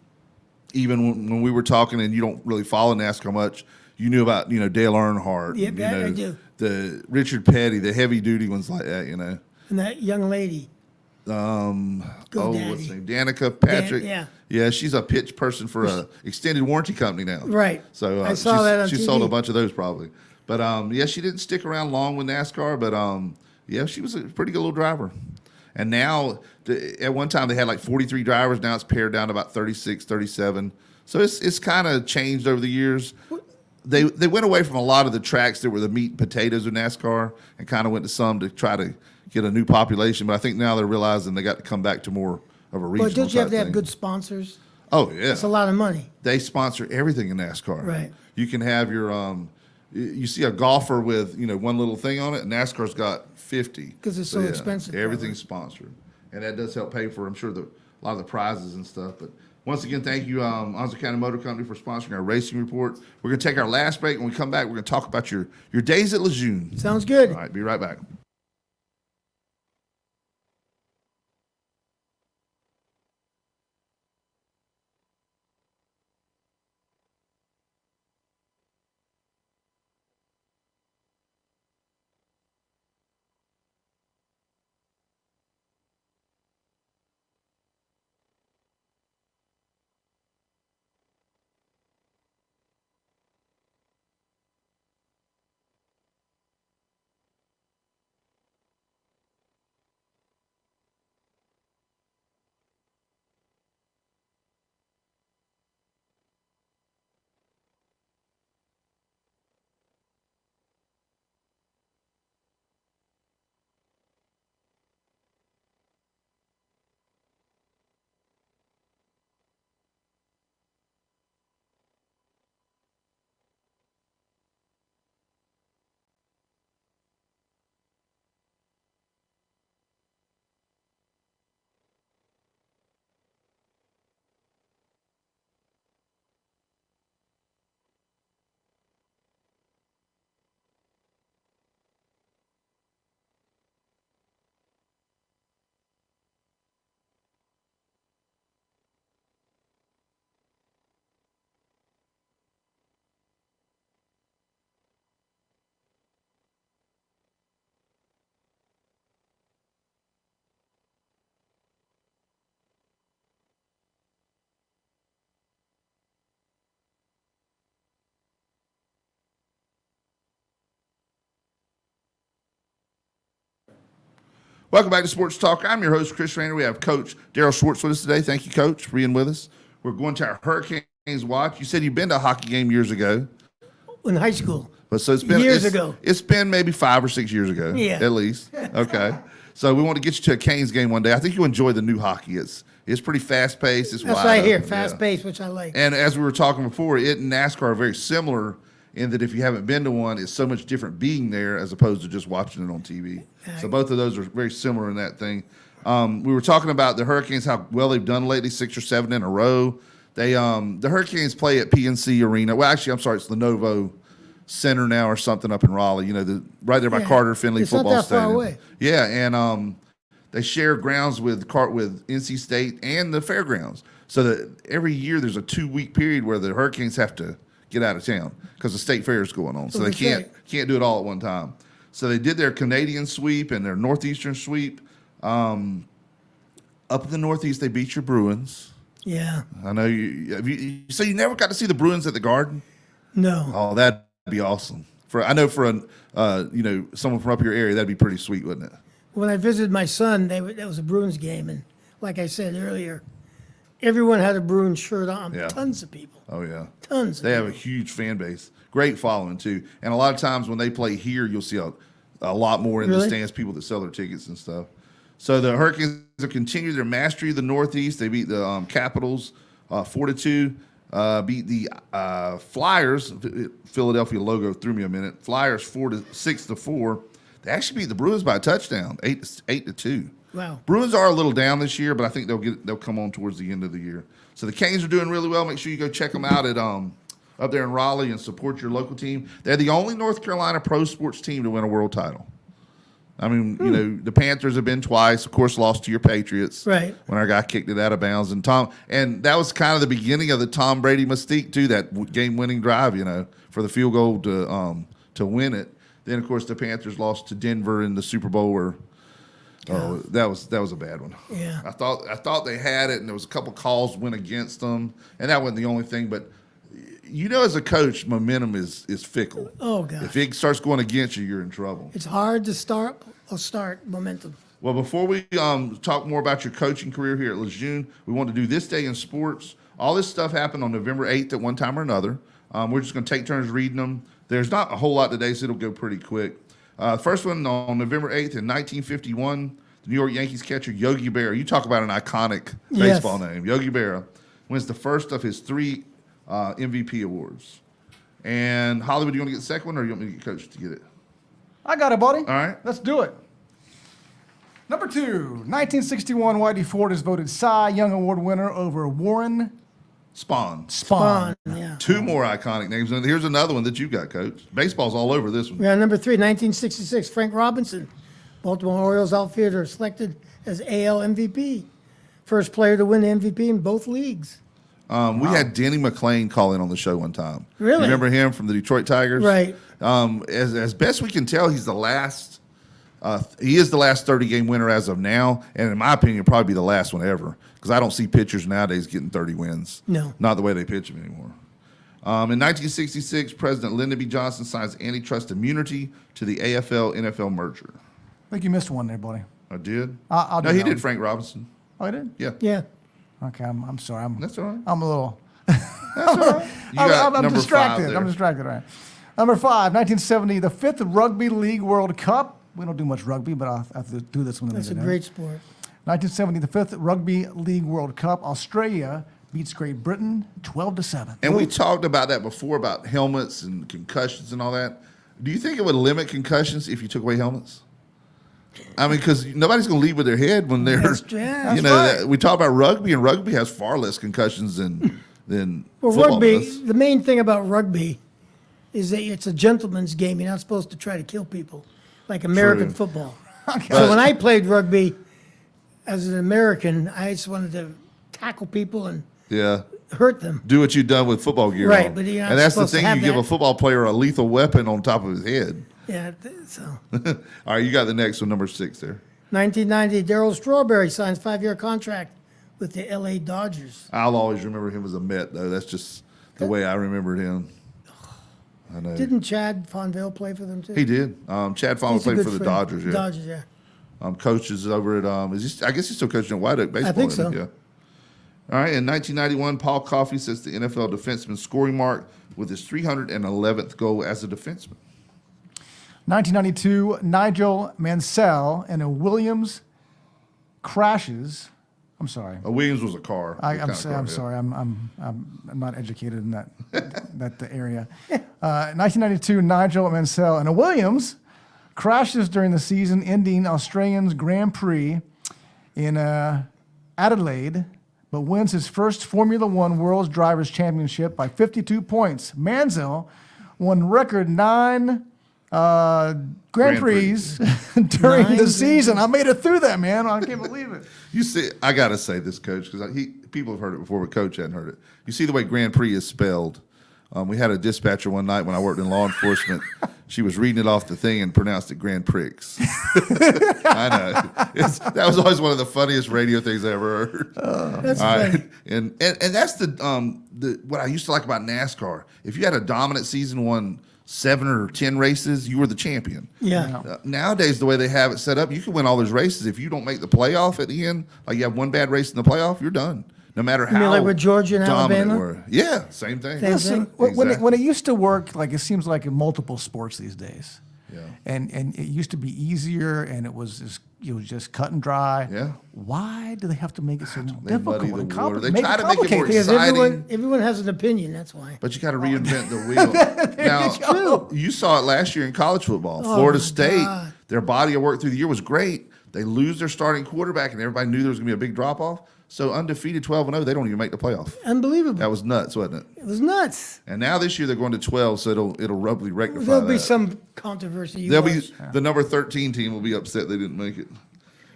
even when we were talking and you don't really follow NASCAR much, you knew about, Dale Earnhardt. Yeah, and, that I do. The Richard Petty, the heavy-duty ones like that, And that young lady. Go Daddy. What's her name? Danica Patrick. yeah. Yeah, she's a pitch person for a extended warranty company now. Right. So I saw that on she TV. sold a bunch of those probably. But yeah, she didn't stick around long with NASCAR. But yeah, she was a pretty good little driver. And now, at one time they had like 43 drivers. Now it's pared down to about 36, 37. So it's kind of changed over the years. They went away from a lot of the tracks that were the meat and potatoes of NASCAR and kind of went to some to try to get a new population. But I think now they're realizing they got to come back to more of a regional But don't you have type to have thing. good sponsors? Oh yeah, It's a lot of money. they sponsor everything in NASCAR. Right. You can have your you see a golfer with one little thing on it. NASCAR's got 50 'Cause it's so expensive, Everything's sponsored, and that does help pay for, I'm sure, a lot of the prizes and stuff. But once again, thank you, Onslow County Motor Company, for sponsoring our racing report. We're gonna take our last break. When we come back, we're gonna talk about your days at Lejeune. Sounds good. All right, be right back. Welcome back to Sports Talk. I'm your host, Chris Rainer. We have Coach Darryl Schwartz with us today. Thank you, Coach, for being with us. We're going to our Hurricanes watch. You said you've been to a hockey game years ago. In high school. But so it's been Years ago. It's been maybe 5 or 6 years ago. Yeah. At least. Okay. So we want to get you to a Canes game one day. I think you'll enjoy the new hockey. It's pretty fast paced. It's That's wide what I hear. open, Fast yeah. paced, which I like. And as we were talking before, it and NASCAR are very similar in that if you haven't been to one, it's so much different being there as opposed to just watching it on TV. So both of those are very similar in that thing. We were talking about the Hurricanes, how well they've done lately, 6 or 7 in a row. They the Hurricanes play at PNC Arena. Well, actually, I'm sorry, it's Lenovo Center now or something up in Raleigh. You know, right there by Carter Finley it's Football not that Stadium. far away. Yeah, and they share grounds with NC State and the fairgrounds. So that every year there's a 2-week period where the Hurricanes have to get out of town because the state fair is going on. So they can't do it all at one time. So they did their Canadian sweep and their Northeastern sweep. Up in the Northeast, they beat your Bruins. Yeah. I know you. So you never got to see the Bruins at the Garden? No. Oh, that'd be awesome. For someone from up your area, that'd be pretty sweet, wouldn't it? When I visited my son, that was a Bruins game, and like I said earlier, everyone had a Bruins shirt on. Yeah. Tons of people. Oh yeah. Tons. They have a huge fan base, great following too, and a lot of times when they play here, you'll see a lot more in the stands, people that sell their tickets and stuff. So the Hurricanes have continued their mastery of the Northeast. They beat the Capitals 4-2. Beat the Flyers. Philadelphia logo threw me a minute. Flyers 6-4. They actually beat the Bruins by a touchdown, 8-2. Wow. Bruins are a little down this year, but I think they'll come on towards the end of the year. So the Canes are doing really well. Make sure you go check them out at up there in Raleigh and support your local team. They're the only North Carolina pro sports team to win a world title. I mean, the Panthers have been twice, of course, lost to your Patriots. Right. When our guy kicked it out of bounds. And that was kind of the beginning of the Tom Brady mystique, too, that game-winning drive, for the field goal to win it. Then, of course, the Panthers lost to Denver in the Super Bowl where that was a bad one. Yeah. I thought they had it, and there was a couple calls went against them, and that wasn't the only thing. But as a coach, momentum is fickle. Oh, God. If it starts going against you, you're in trouble. It's hard to start momentum. Well, before we talk more about your coaching career here at Lejeune, we want to do This Day in Sports. All this stuff happened on November 8th at one time or another. We're just going to take turns reading them. There's not a whole lot today, so it'll go pretty quick. First one on November 8th in 1951, the New York Yankees catcher Yogi Berra. You talk about an iconic baseball name. Yogi Berra wins the first of his 3 MVP awards. And Hollywood, do you want to get the second one, or do you want me to get Coach to get it? I got it, buddy. All right. Let's do it. Number 2, 1961, Whitey Ford is voted Cy Young Award winner over Warren Spahn. Yeah. 2 more iconic names. And here's another one that you got, Coach. Baseball's all over this one. Yeah, number 3, 1966, Frank Robinson, Baltimore Orioles outfielder, selected as AL MVP. First player to win the MVP in both leagues. We had Denny McClain call in on the show one time. Really? You remember him from the Detroit Tigers? Right. As best we can tell, he's the last. He is the last 30-game winner as of now, and in my opinion, probably be the last one ever because I don't see pitchers nowadays getting 30 wins. No. Not the way they pitch them anymore. In 1966, President Lyndon B. Johnson signs antitrust immunity to the AFL-NFL merger. I think you missed one there, buddy. I did? I'll No, do he that did one. Frank Robinson. Oh, I did? Yeah. Yeah. Okay, I'm sorry. That's all right. I'm a little. That's all right. You got I'm number distracted. 5 there. I'm distracted. All right. Number 5, 1970, the 5th Rugby League World Cup. We don't do much rugby, but I'll have to do this one. That's a great sport. 1970, the 5th Rugby League World Cup. Australia beats Great Britain 12-7. And we talked about that before, about helmets and concussions and all that. Do you think it would limit concussions if you took away helmets? I mean, because nobody's going to leave with their head when they're, That's right. we talk about rugby, and rugby has far less concussions than Well, football rugby, does. the main thing about rugby is that it's a gentleman's game. You're not supposed to try to kill people like American True. football. Okay. So when I played rugby as an American, I just wanted to tackle people and Yeah. hurt them. Do what you've done with football gear Right, on. but you're not and that's the supposed to thing, have you give that. a football player a lethal weapon on top of his head. Yeah, so. All right, you got the next one, number 6 there. 1990, Darryl Strawberry signs 5-year contract with the LA Dodgers. I'll always remember him as a Met, though. That's just the way I remembered him. I know. Didn't Chad Fonville play for them too? He did. Chad Fowler He's a played good for the friend. Dodgers, yeah. Dodgers, yeah. Coaches over at I guess he's still coaching at White Oak baseball. I think isn't so. he? Yeah. All right. In 1991, Paul Coffey sets the NFL defenseman scoring mark with his 311th goal as a defenseman. 1992, Nigel Mansell and a Williams crashes. I'm sorry. A Williams was a car. I'm sorry. I'm not educated in that area. 1992, Nigel Mansell and a Williams crashes during the season-ending Australians Grand Prix in Adelaide, but wins his first Formula One World Drivers' Championship by 52 points. Mansell won record 9 Grand Prix during the season. I made it through that, man. I can't believe it. You see, I gotta say this, Coach, because people have heard it before, but Coach hadn't heard it. You see the way Grand Prix is spelled. We had a dispatcher one night when I worked in law enforcement. She was reading it off the thing and pronounced it Grand Prix. I know. That was always one of the funniest radio things I ever heard. That's funny. And that's the what I used to like about NASCAR. If you had a dominant season, won 7 or 10 races, you were the champion. Yeah. Nowadays, the way they have it set up, you can win all those races. If you don't make the playoff at the end, like you have one bad race in the playoff, you're done. No matter how You mean like with Georgia and dominant Alabama? we're. Yeah, same thing. Same Listen, thing. when it used to work, like it seems like in multiple sports these days. Yeah. And it used to be easier, and it was just cut and dry. Yeah. Why do they have to make it so They muddy difficult? the water. They Make try it to make it more complicated. Because exciting. everyone has an opinion, that's why. But you got to reinvent the wheel. Now, you saw it last year in college football. Florida my State, God. their body of work through the year was great. They lose their starting quarterback, and everybody knew there was going to be a big drop off. So undefeated 12-0, they don't even make the playoff. Unbelievable. That was nuts, wasn't it? It was nuts. And now this year they're going to 12, so it'll roughly rectify There'll that. be some controversy. There'll be the number 13 team will be upset they didn't make it.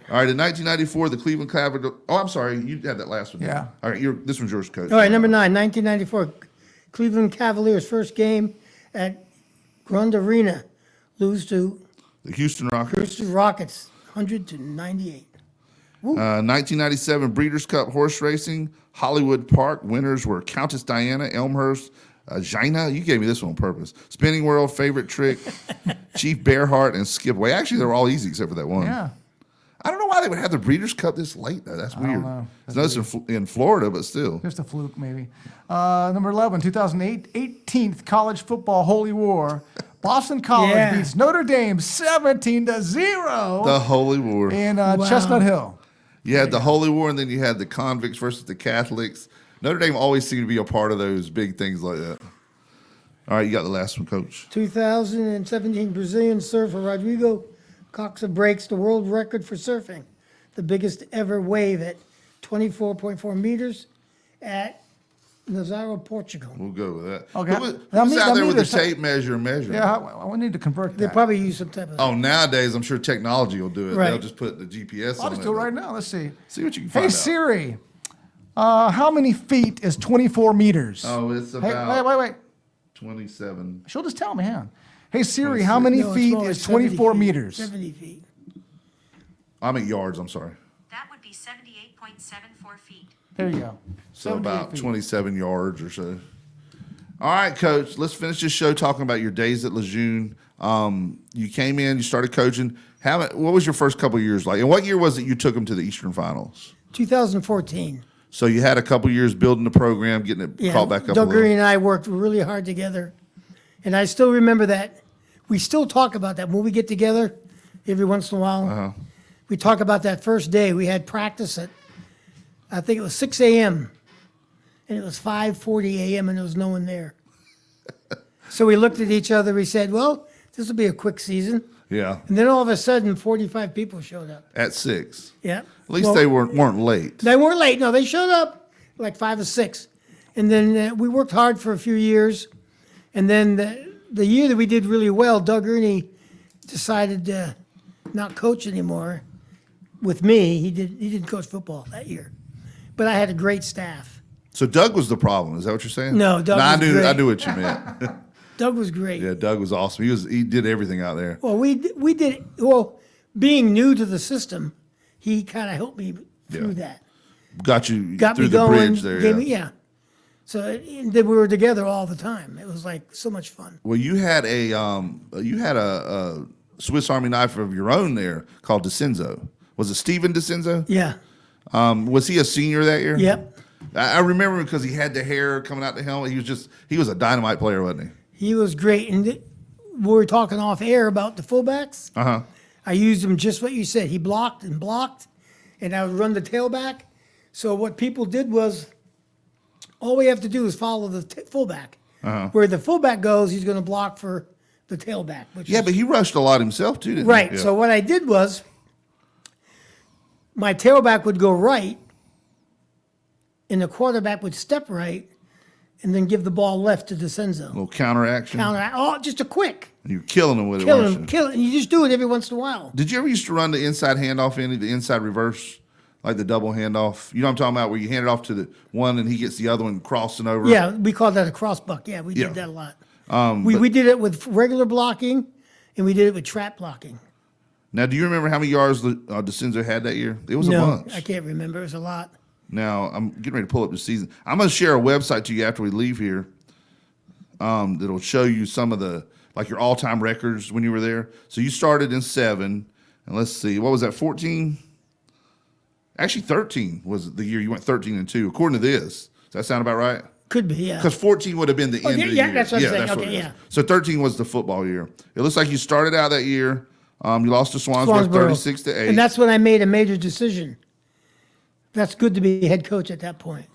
All right, in 1994, the Cleveland Cavaliers. Oh, I'm sorry, you had that last one. Yeah. All right, this one's yours, Coach. All right, number 9, 1994. Cleveland Cavaliers' first game at Grand Arena. Lose to The Houston Rockets. Houston Rockets, 100-98. 1997 Breeders' Cup horse racing, Hollywood Park. Winners were Countess Diana, Elmhurst, Gina. You gave me this one on purpose. Spinning World, Favorite Trick, Chief Bearheart, and Skipway. Actually, they were all easy except for that one. Yeah. I don't know why they would have the Breeders' Cup this late, though. That's weird. know. It's notice in Florida, but still. Just a fluke, maybe. Number 11, 2008, 18th College Football Holy War. Boston College Yeah. beats Notre Dame 17-0 The Holy War. in Chestnut Hill. You had the Holy War, and then you had the convicts versus the Catholics. Notre Dame always seemed to be a part of those big things like that. All right, you got the last one, Coach. 2017 Brazilian surfer Rodrigo Coxa breaks the world record for surfing, the biggest ever wave at 24.4 meters at Nazaré, Portugal. We'll go with that. Okay. Who's Now, me- out now there with the meters- tape measure and measure? Yeah, I need to convert They that. probably use some type of. Oh, nowadays, I'm sure technology will do it. Right. They'll just put the GPS I'll on just it. do it right now. Let's see. See what you can Hey find out. Siri, how many feet is 24 meters? Oh, it's Hey, about wait. 27. She'll just tell me, hang on. Hey Siri, how many No, it's feet more is like 70 24 feet. meters? 70 feet. I'm at yards, I'm sorry. That would be 78.74 feet. There you go. So 78 about feet. 27 yards or so. All right, Coach, let's finish this show talking about your days at Lejeune. You came in, you started coaching. What was your first couple of years like? And what year was it you took them to the Eastern Finals? 2014. So you had a couple of years building the program, getting it Yeah, called back up a Doug little. Green and I worked really hard together, and I still remember that. We still talk about that when we get together every once in a while. Uh-huh. We talk about that first day. We had practice at, I think it was 6 a.m., and it was 5:40 a.m., and there was no one there. So we looked at each other. We said, well, this will be a quick season. Yeah, And then all of a sudden, 45 people showed up. at 6. Yeah. At least Well, they weren't late. They weren't late. No, they showed up like 5 or 6. And then we worked hard for a few years. And then the year that we did really well, Doug Ernie decided to not coach anymore with me. He didn't coach football that year. But I had a great staff. So Doug was the problem. Is that what you're saying? No, Doug I was knew great. I knew what you meant. Doug was great. Yeah, Doug was awesome. He did everything out there. Well, we did well. Being new to the system, he kind of helped me through Yeah. that. Got you Got through me the going. bridge there. Gave Yeah. me, yeah. So and then we were together all the time. It was like so much fun. Well, you had a Swiss Army knife of your own there called DeCenzo. Was it Steven DeCenzo? Yeah. Was he a senior that year? Yep. I remember him because he had the hair coming out the helmet. He was a dynamite player, wasn't he? He was great. And we were talking off air about the fullbacks. Uh-huh. I used him just what you said. He blocked, and I would run the tailback. So what people did was, all we have to do is follow the fullback. Uh-huh. Where the fullback goes, he's going to block for the tailback. Yeah, but he rushed a lot himself too, didn't right. he? Yeah. So what I did was, my tailback would go right, and the quarterback would step right, and then give the ball left to DeCenzo. A little counter action. Just a quick. And you're killing him with it, Kill weren't him, you? kill it. And you just do it every once in a while. Did you ever used to run the inside handoff the inside reverse, like the double handoff? You know what I'm talking about, where you hand it off to the one and he gets the other one crossing over? Yeah, we call that a cross buck. Yeah, we Yeah. did that a lot. We did it with regular blocking, and we did it with trap blocking. Now, do you remember how many yards DeCenzo had that year? It was a No, bunch. I can't remember. It was a lot. Now, I'm getting ready to pull up the season. I'm going to share a website to you after we leave here that'll show you some of your all-time records when you were there. So you started in 7, and let's see, what was that, 14? Actually, 13 was the year you went 13-2, according to this. Does that sound about right? Could be, yeah. Because 14 would have been the end of the yeah, year. that's what I'm saying. That's Okay, it is. yeah. So 13 was the football year. It looks like you started out that year. You lost to Swansboro 36-8. And that's when I made a major decision. That's good to be head coach at that point.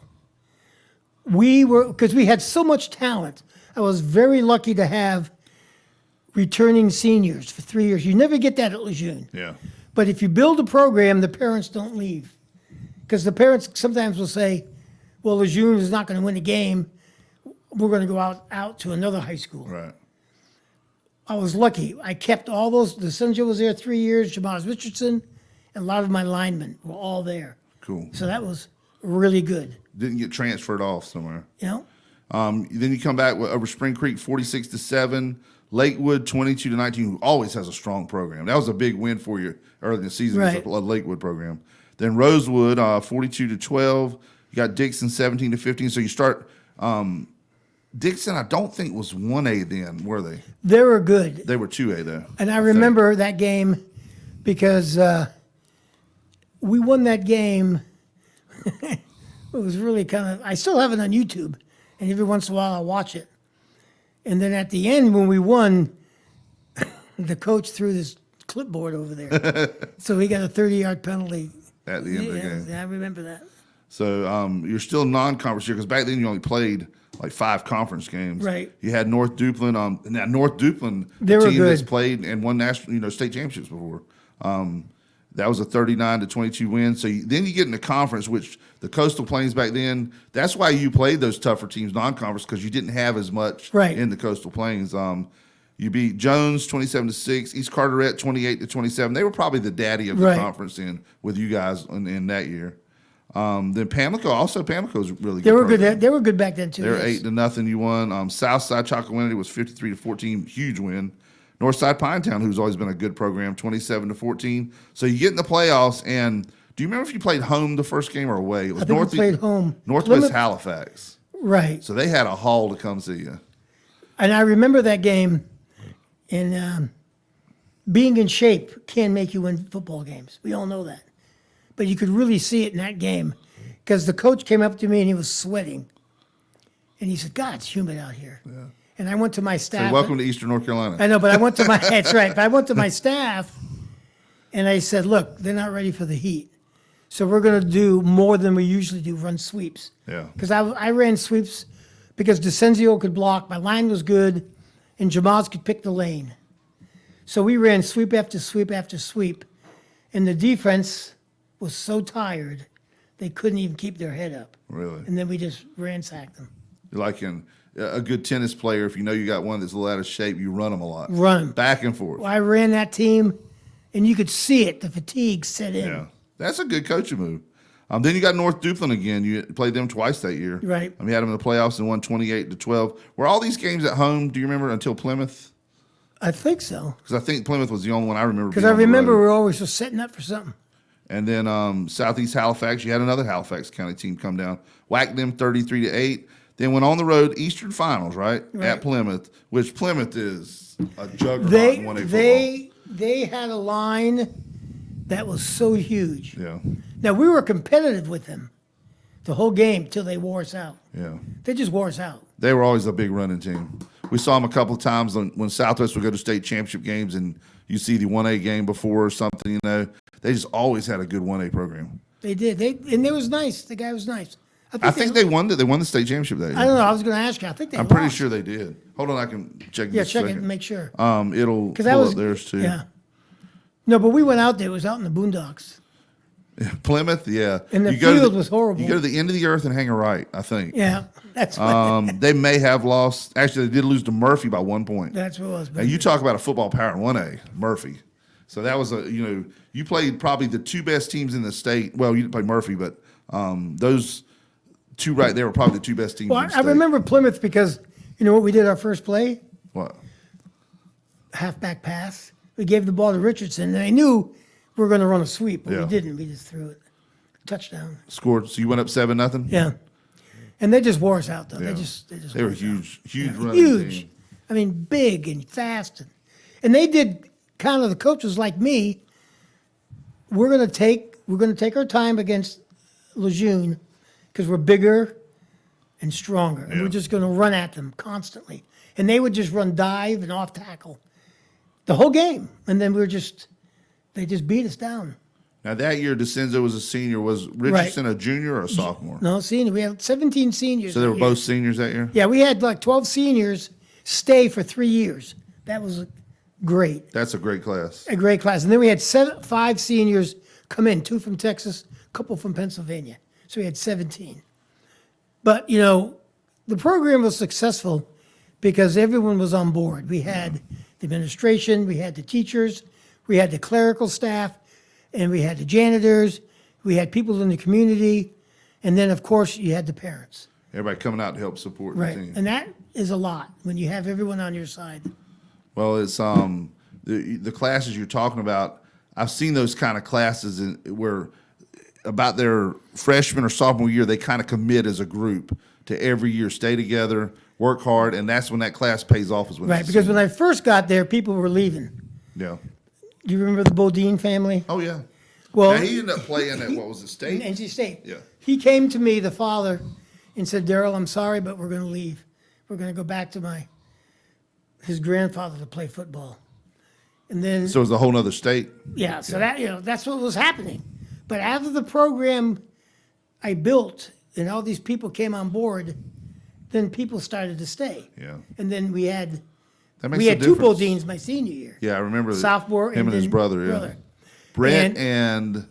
Because we had so much talent. I was very lucky to have returning seniors for 3 years. You never get that at Lejeune. Yeah. But if you build a program, the parents don't leave. Because the parents sometimes will say, well, Lejeune is not going to win a game. We're going to go out to another high school. Right. I was lucky. I kept all those. DeCenzo was there 3 years. Jamas Richardson, and a lot of my linemen were all there. Cool. So that was really good. Didn't get transferred off somewhere. You know? Then you come back over Spring Creek 46-7, Lakewood 22-19, who always has a strong program. That was a big win for you early in the season. Right. It was a Lakewood program. Then Rosewood 42-12. You got Dixon 17-15. So you start. Dixon, I don't think was 1A then, were they? They were good. They were 2A though. And I remember that game because we won that game. It was really I still have it on YouTube, and every once in a while I watch it. And then at the end, when we won, the coach threw this clipboard over there. So he got a 30-yard penalty. At the end of the game. Yeah, I remember that. So you're still non-conference here because back then you only played like 5 conference games. Right. You had North Duplin. Now North Duplin, They a were team that's good. played and won national, state championships before. That was a 39-22 win. So then you get in the conference, which the Coastal Plains back then. That's why you played those tougher teams non-conference because you didn't have as much Right. in the Coastal Plains. You beat Jones 27-6, East Carteret 28-27. They were probably the daddy of the Right. conference with you guys in that year. Then Pamlico was really good. They were program. good. They were good back then too. They were yes. 8-0. You won. Southside Chocowinity was 53-14, huge win. Northside Pinetown, who's always been a good program, 27-14. So you get in the playoffs, and do you remember if you played home the first game or away? It was I think we played home. Northwest Plymouth- Halifax. Right. So they had a haul to come see you. And I remember that game, and being in shape can make you win football games. We all know that. But you could really see it in that game because the coach came up to me and he was sweating. And he said, God, it's humid out here. Yeah. And I went to my staff. So welcome to Eastern North Carolina. I know, but I went to that's right. But I went to my staff and I said, look, they're not ready for the heat. So we're going to do more than we usually do, run sweeps. Yeah. Because I ran sweeps because DeCenzo could block, my line was good, and Jamas could pick the lane. So we ran sweep after sweep after sweep, and the defense was so tired they couldn't even keep their head up. Really? And then we just ransacked them. You're like a good tennis player. If you know you got one that's a little out of shape, you run them a lot. Run 'em. Back and forth. Well, I ran that team, and you could see it. The fatigue set in. Yeah. That's a good coaching move. Then you got North Duplin again. You played them twice that year. Right. You had them in the playoffs and won 28-12. Were all these games at home, do you remember, until Plymouth? I think so. Because I think Plymouth was the only one I remember. Because being I on the remember road. we were always just setting up for something. And then Southeast Halifax, you had another Halifax County team come down, whacked them 33-8. Then went on the road, Eastern Finals, right? At Plymouth, which Plymouth is a juggernaut in 1A football. They had a line that was so huge. Yeah. Now, we were competitive with them the whole game till they wore us out. Yeah. They just wore us out. They were always a big running team. We saw them a couple of times when Southwest would go to state championship games, and you see the 1A game before or something. You know, they just always had a good 1A program. They did. And it was nice. The guy was nice. I think they won. They won the state championship that year. I don't know. I was going to ask you. I think they I'm pretty lost. sure they did. Hold on, I can check. Yeah, this check it second. and make sure. It'll Because that pull was up theirs too. Yeah. No, but we went out there. It was out in the boondocks. Plymouth, yeah. And the You go to field was horrible. You go to the end of the earth and hang a right, I think. Yeah, that's what, They may have lost. Actually, they did lose to Murphy by 1 point. that's what it was. Now you talk about a football power in 1A, Murphy. So that was you played probably the two best teams in the state. Well, you didn't play Murphy, but those two right there were probably the two best teams Well, in the I state. remember Plymouth because you know what we did our first play? What? Halfback pass. We gave the ball to Richardson, and I knew we were going to run a sweep, but Yeah. we didn't. We just threw it. Touchdown. Scored. So you went up 7-0. Yeah. And they just wore us out, though. Yeah. They They were wore us out. huge running Huge. team. I mean, big and fast. And they did kind of the coaches like me. We're gonna take our time against Lejeune because we're bigger and stronger, and Yeah. we're just gonna run at them constantly. And they would just run dive and off tackle the whole game, and then they just beat us down. Now that year, DeCenzo was a senior. Was Richardson a junior or a sophomore? No, senior. We had 17 seniors. So they were that year. both seniors that year. Yeah, we had like 12 seniors stay for 3 years. That was great. That's a great class. A great class. And then we had 5 seniors come in, 2 from Texas, a couple from Pennsylvania. So we had 17. But, you know, the program was successful because everyone was on board. We had the administration, we had the teachers, we had the clerical staff, and we had the janitors, we had people in the community, and then, of course, you had the parents. Everybody coming out to help support Right. the team. And that is a lot when you have everyone on your side. Well, it's the classes you're talking about. I've seen those kind of classes where about their freshman or sophomore year, they kind of commit as a group to every year stay together, work hard, and that's when that class pays off. Is when Right, because when I first got there, people were leaving. yeah. Do you remember the Bodine family? Oh yeah. Well, Now, he ended up playing at what was it, state? NC State. Yeah. He came to me, the father, and said, "Darryl, I'm sorry, but we're going to leave. We're going to go back to his grandfather to play football." And then, So it was a whole other state. yeah, so that that's what was happening. But after the program I built and all these people came on board, then people started to stay. Yeah. And then we had That makes we a had 2 difference. Bodines my senior year. Yeah, I remember Sophomore him and his then brother. Yeah. Brett and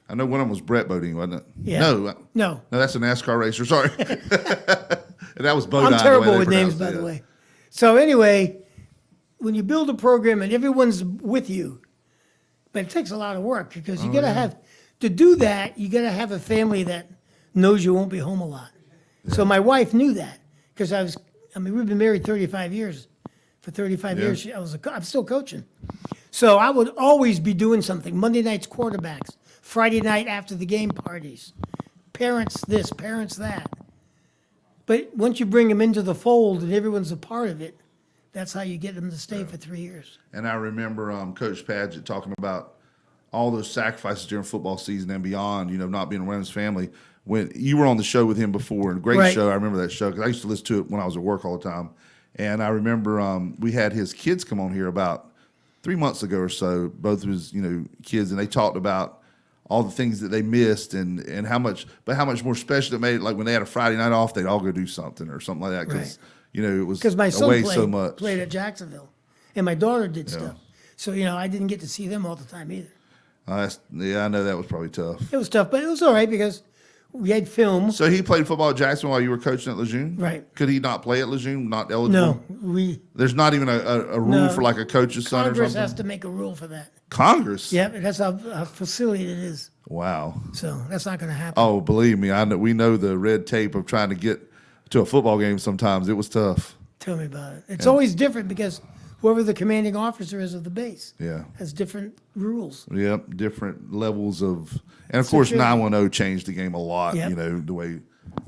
I know one of them was Brett Bodine, wasn't it? Yeah. No, No. that's a NASCAR racer. Sorry. And that was Bodine. I'm terrible the way with they names, pronounced by it, the yeah. way. So anyway, when you build a program and everyone's with you, but it takes a lot of work because you got to have to do that. You got to have a family that knows you won't be home a lot. So my wife knew that because we've been married 35 years. For 35 Yeah. years, I'm still coaching. So I would always be doing something. Monday nights quarterbacks, Friday night after the game parties, parents this, parents that. But once you bring them into the fold and everyone's a part of it, that's how you get them to stay for 3 years. And I remember Coach Padgett talking about all those sacrifices during football season and beyond, not being around his family. When you were on the show with him before, and a great Right. show, I remember that show because I used to listen to it when I was at work all the time. And I remember we had his kids come on here about 3 months ago or so, both of his kids, and they talked about all the things that they missed and how much more special it made it. Like when they had a Friday night off, they'd all go do something or something like that because it was Because my son away so much. played at Jacksonville, and my daughter did stuff. So, I didn't get to see them all the time either. Yeah, I know that was probably tough. It was tough, but it was all right because we had film. So he played football at Jackson while you were coaching at Lejeune? Right. Could he not play at Lejeune? Not eligible? No, There's not even a rule No. for like a coach's son or Congress something? has to make a rule for that. Congress? Yeah, that's how facility it is. Wow. So that's not going to happen. Oh, believe me, we know the red tape of trying to get to a football game sometimes. It was tough. Tell me about it. It's always different because whoever the commanding officer is of the base Yeah. has different rules. Yep, different levels of, and of course, Security. 910 changed the game a lot. Yep. The way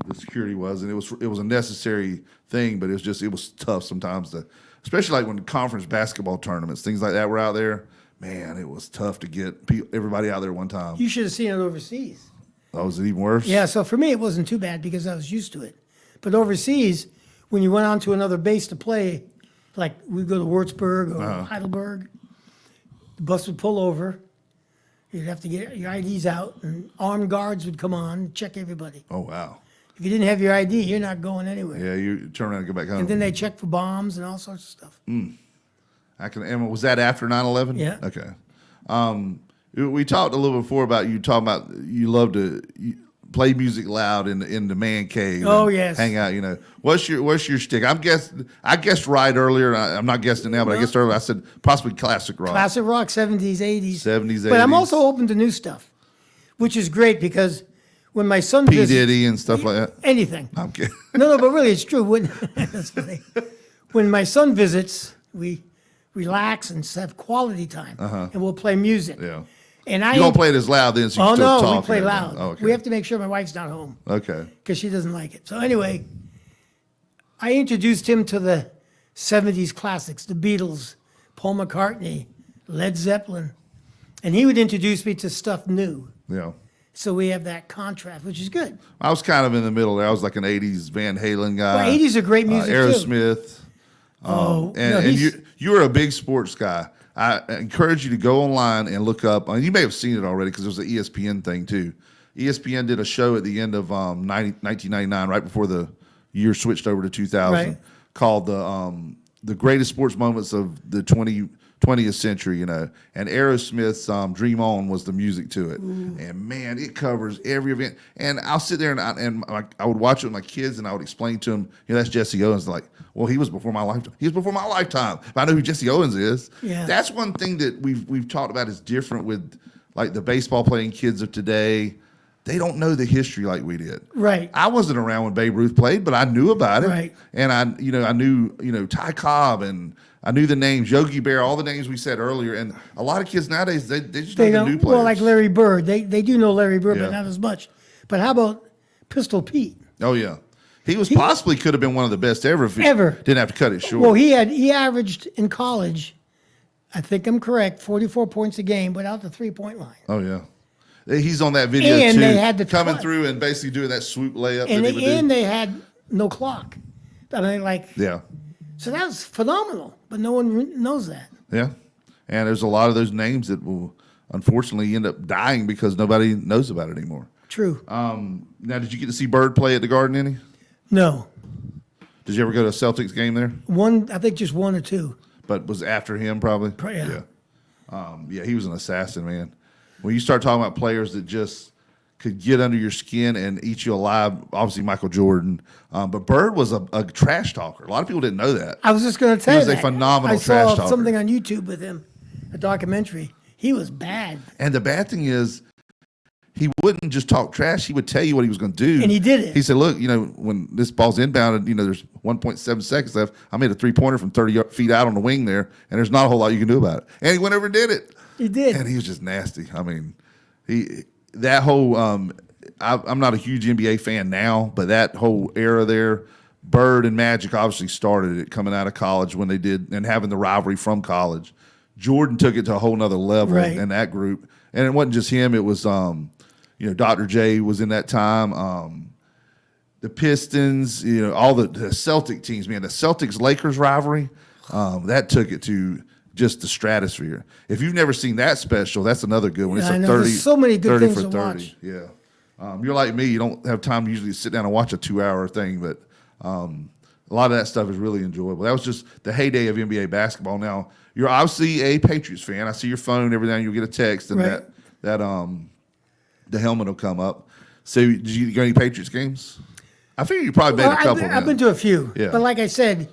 the security was, and it was a necessary thing, but it was tough sometimes especially like when conference basketball tournaments, things like that were out there. Man, it was tough to get everybody out there one time. You should have seen it overseas. Oh, was it even worse? Yeah, so for me, it wasn't too bad because I was used to it. But overseas, when you went on to another base to play, like we'd go to Würzburg or Heidelberg, the bus would pull over. You'd have to get your IDs out, and armed guards would come on and check everybody. Oh, wow. If you didn't have your ID, you're not going anywhere. Yeah, you turn around and go back home. And then they check for bombs and all sorts of stuff. And was that after 9/11? Yeah. Okay. We talked a little before about you talking about you love to play music loud in the man cave. Oh, and yes. hang out. What's your shtick? I guessed right earlier. I'm not guessing it now, but I guessed earlier. I said possibly classic rock. Classic rock, 70s, 80s. 70s, But I'm 80s. also open to new stuff, which is great because when my son P visits, Diddy and stuff like that. anything. I'm kidding. No, but really, it's true. That's funny. When my son visits, we relax and have quality time, and we'll play music. Yeah. And I You don't play it as loud then, so you Oh still no, talk. we play and loud. everything. Oh, okay. We have to make sure my wife's not home Okay. because she doesn't like it. So anyway, I introduced him to the '70s classics: the Beatles, Paul McCartney, Led Zeppelin, and he would introduce me to stuff new. Yeah. So we have that contrast, which is good. I was kind of in the middle there. I was like an '80s Van Halen guy. Well, 80s are great music too. Aerosmith. Oh, no, And he's- you're a big sports guy. I encourage you to go online and look up. You may have seen it already because there was an ESPN thing too. ESPN did a show at the end of 1999, right before the year switched over to 2000, Right. called the greatest sports moments of the 20th century. And Aerosmith's "Dream On" was the music to it. And man, it covers every event. And I'll sit there and I would watch it with my kids, and I would explain to them, that's Jesse Owens. Like, well, he was before my lifetime. He was before my lifetime. But I know who Jesse Owens is. Yeah. That's one thing that we've talked about is different with like the baseball playing kids of today. They don't know the history like we did. Right. I wasn't around when Babe Ruth played, but I knew about it. Right. And I knew Ty Cobb, and I knew the names, Yogi Bear, all the names we said earlier. And a lot of kids nowadays, they just know They the new don't. players. Well, like Larry Bird, they do know Larry Bird, Yeah. but not as much. But how about Pistol Pete? Oh yeah, he possibly could have been one of the best ever if he Ever. didn't have to cut it short. Well, he averaged in college, I think I'm correct, 44 points a game without the 3-point line. Oh yeah, he's on that video And too, they had the coming tw- through and basically doing that swoop layup. And that he would do. they had no clock. I mean, Yeah, so that was phenomenal, but no one knows that. yeah, and there's a lot of those names that will unfortunately end up dying because nobody knows about it anymore. True. Now, did you get to see Bird play at the Garden any? No. Did you ever go to a Celtics game there? I think just one or two. But was after him probably? Yeah. Yeah, he was an assassin, man. When you start talking about players that just could get under your skin and eat you alive, obviously Michael Jordan. But Bird was a trash talker. A lot of people didn't know that. I was just going to tell He you was a that. phenomenal I trash saw talker. something on YouTube with him, a documentary. He was bad. And the bad thing is, he wouldn't just talk trash. He would tell you what he was going to do. And he did it. He said, look, when this ball's inbounded, there's 1.7 seconds left. I made a three-pointer from 30 feet out on the wing there, and there's not a whole lot you can do about it. And he went over and did it. He did. And he was just nasty. I mean, that whole I'm not a huge NBA fan now, but that whole era there, Bird and Magic obviously started it coming out of college when they did, and having the rivalry from college. Jordan took it to a whole nother level Right. in that group. And it wasn't just him. It was, Dr. J was in that time. The Pistons, all the Celtic teams, man. The Celtics-Lakers rivalry, that took it to just the stratosphere. If you've never seen that special, that's another good one. It's Yeah, I a know. 30, There's so many good 30 things for to 30. watch. Yeah. You're like me. You don't have time usually to sit down and watch a 2-hour thing, but a lot of that stuff is really enjoyable. That was just the heyday of NBA basketball. Now, you're obviously a Patriots fan. I see your phone every now and you'll get a text, and Right. the helmet will come up. So, did you go to any Patriots games? I figure you probably made Well, a couple. I've been to a few. Yeah. But like I said,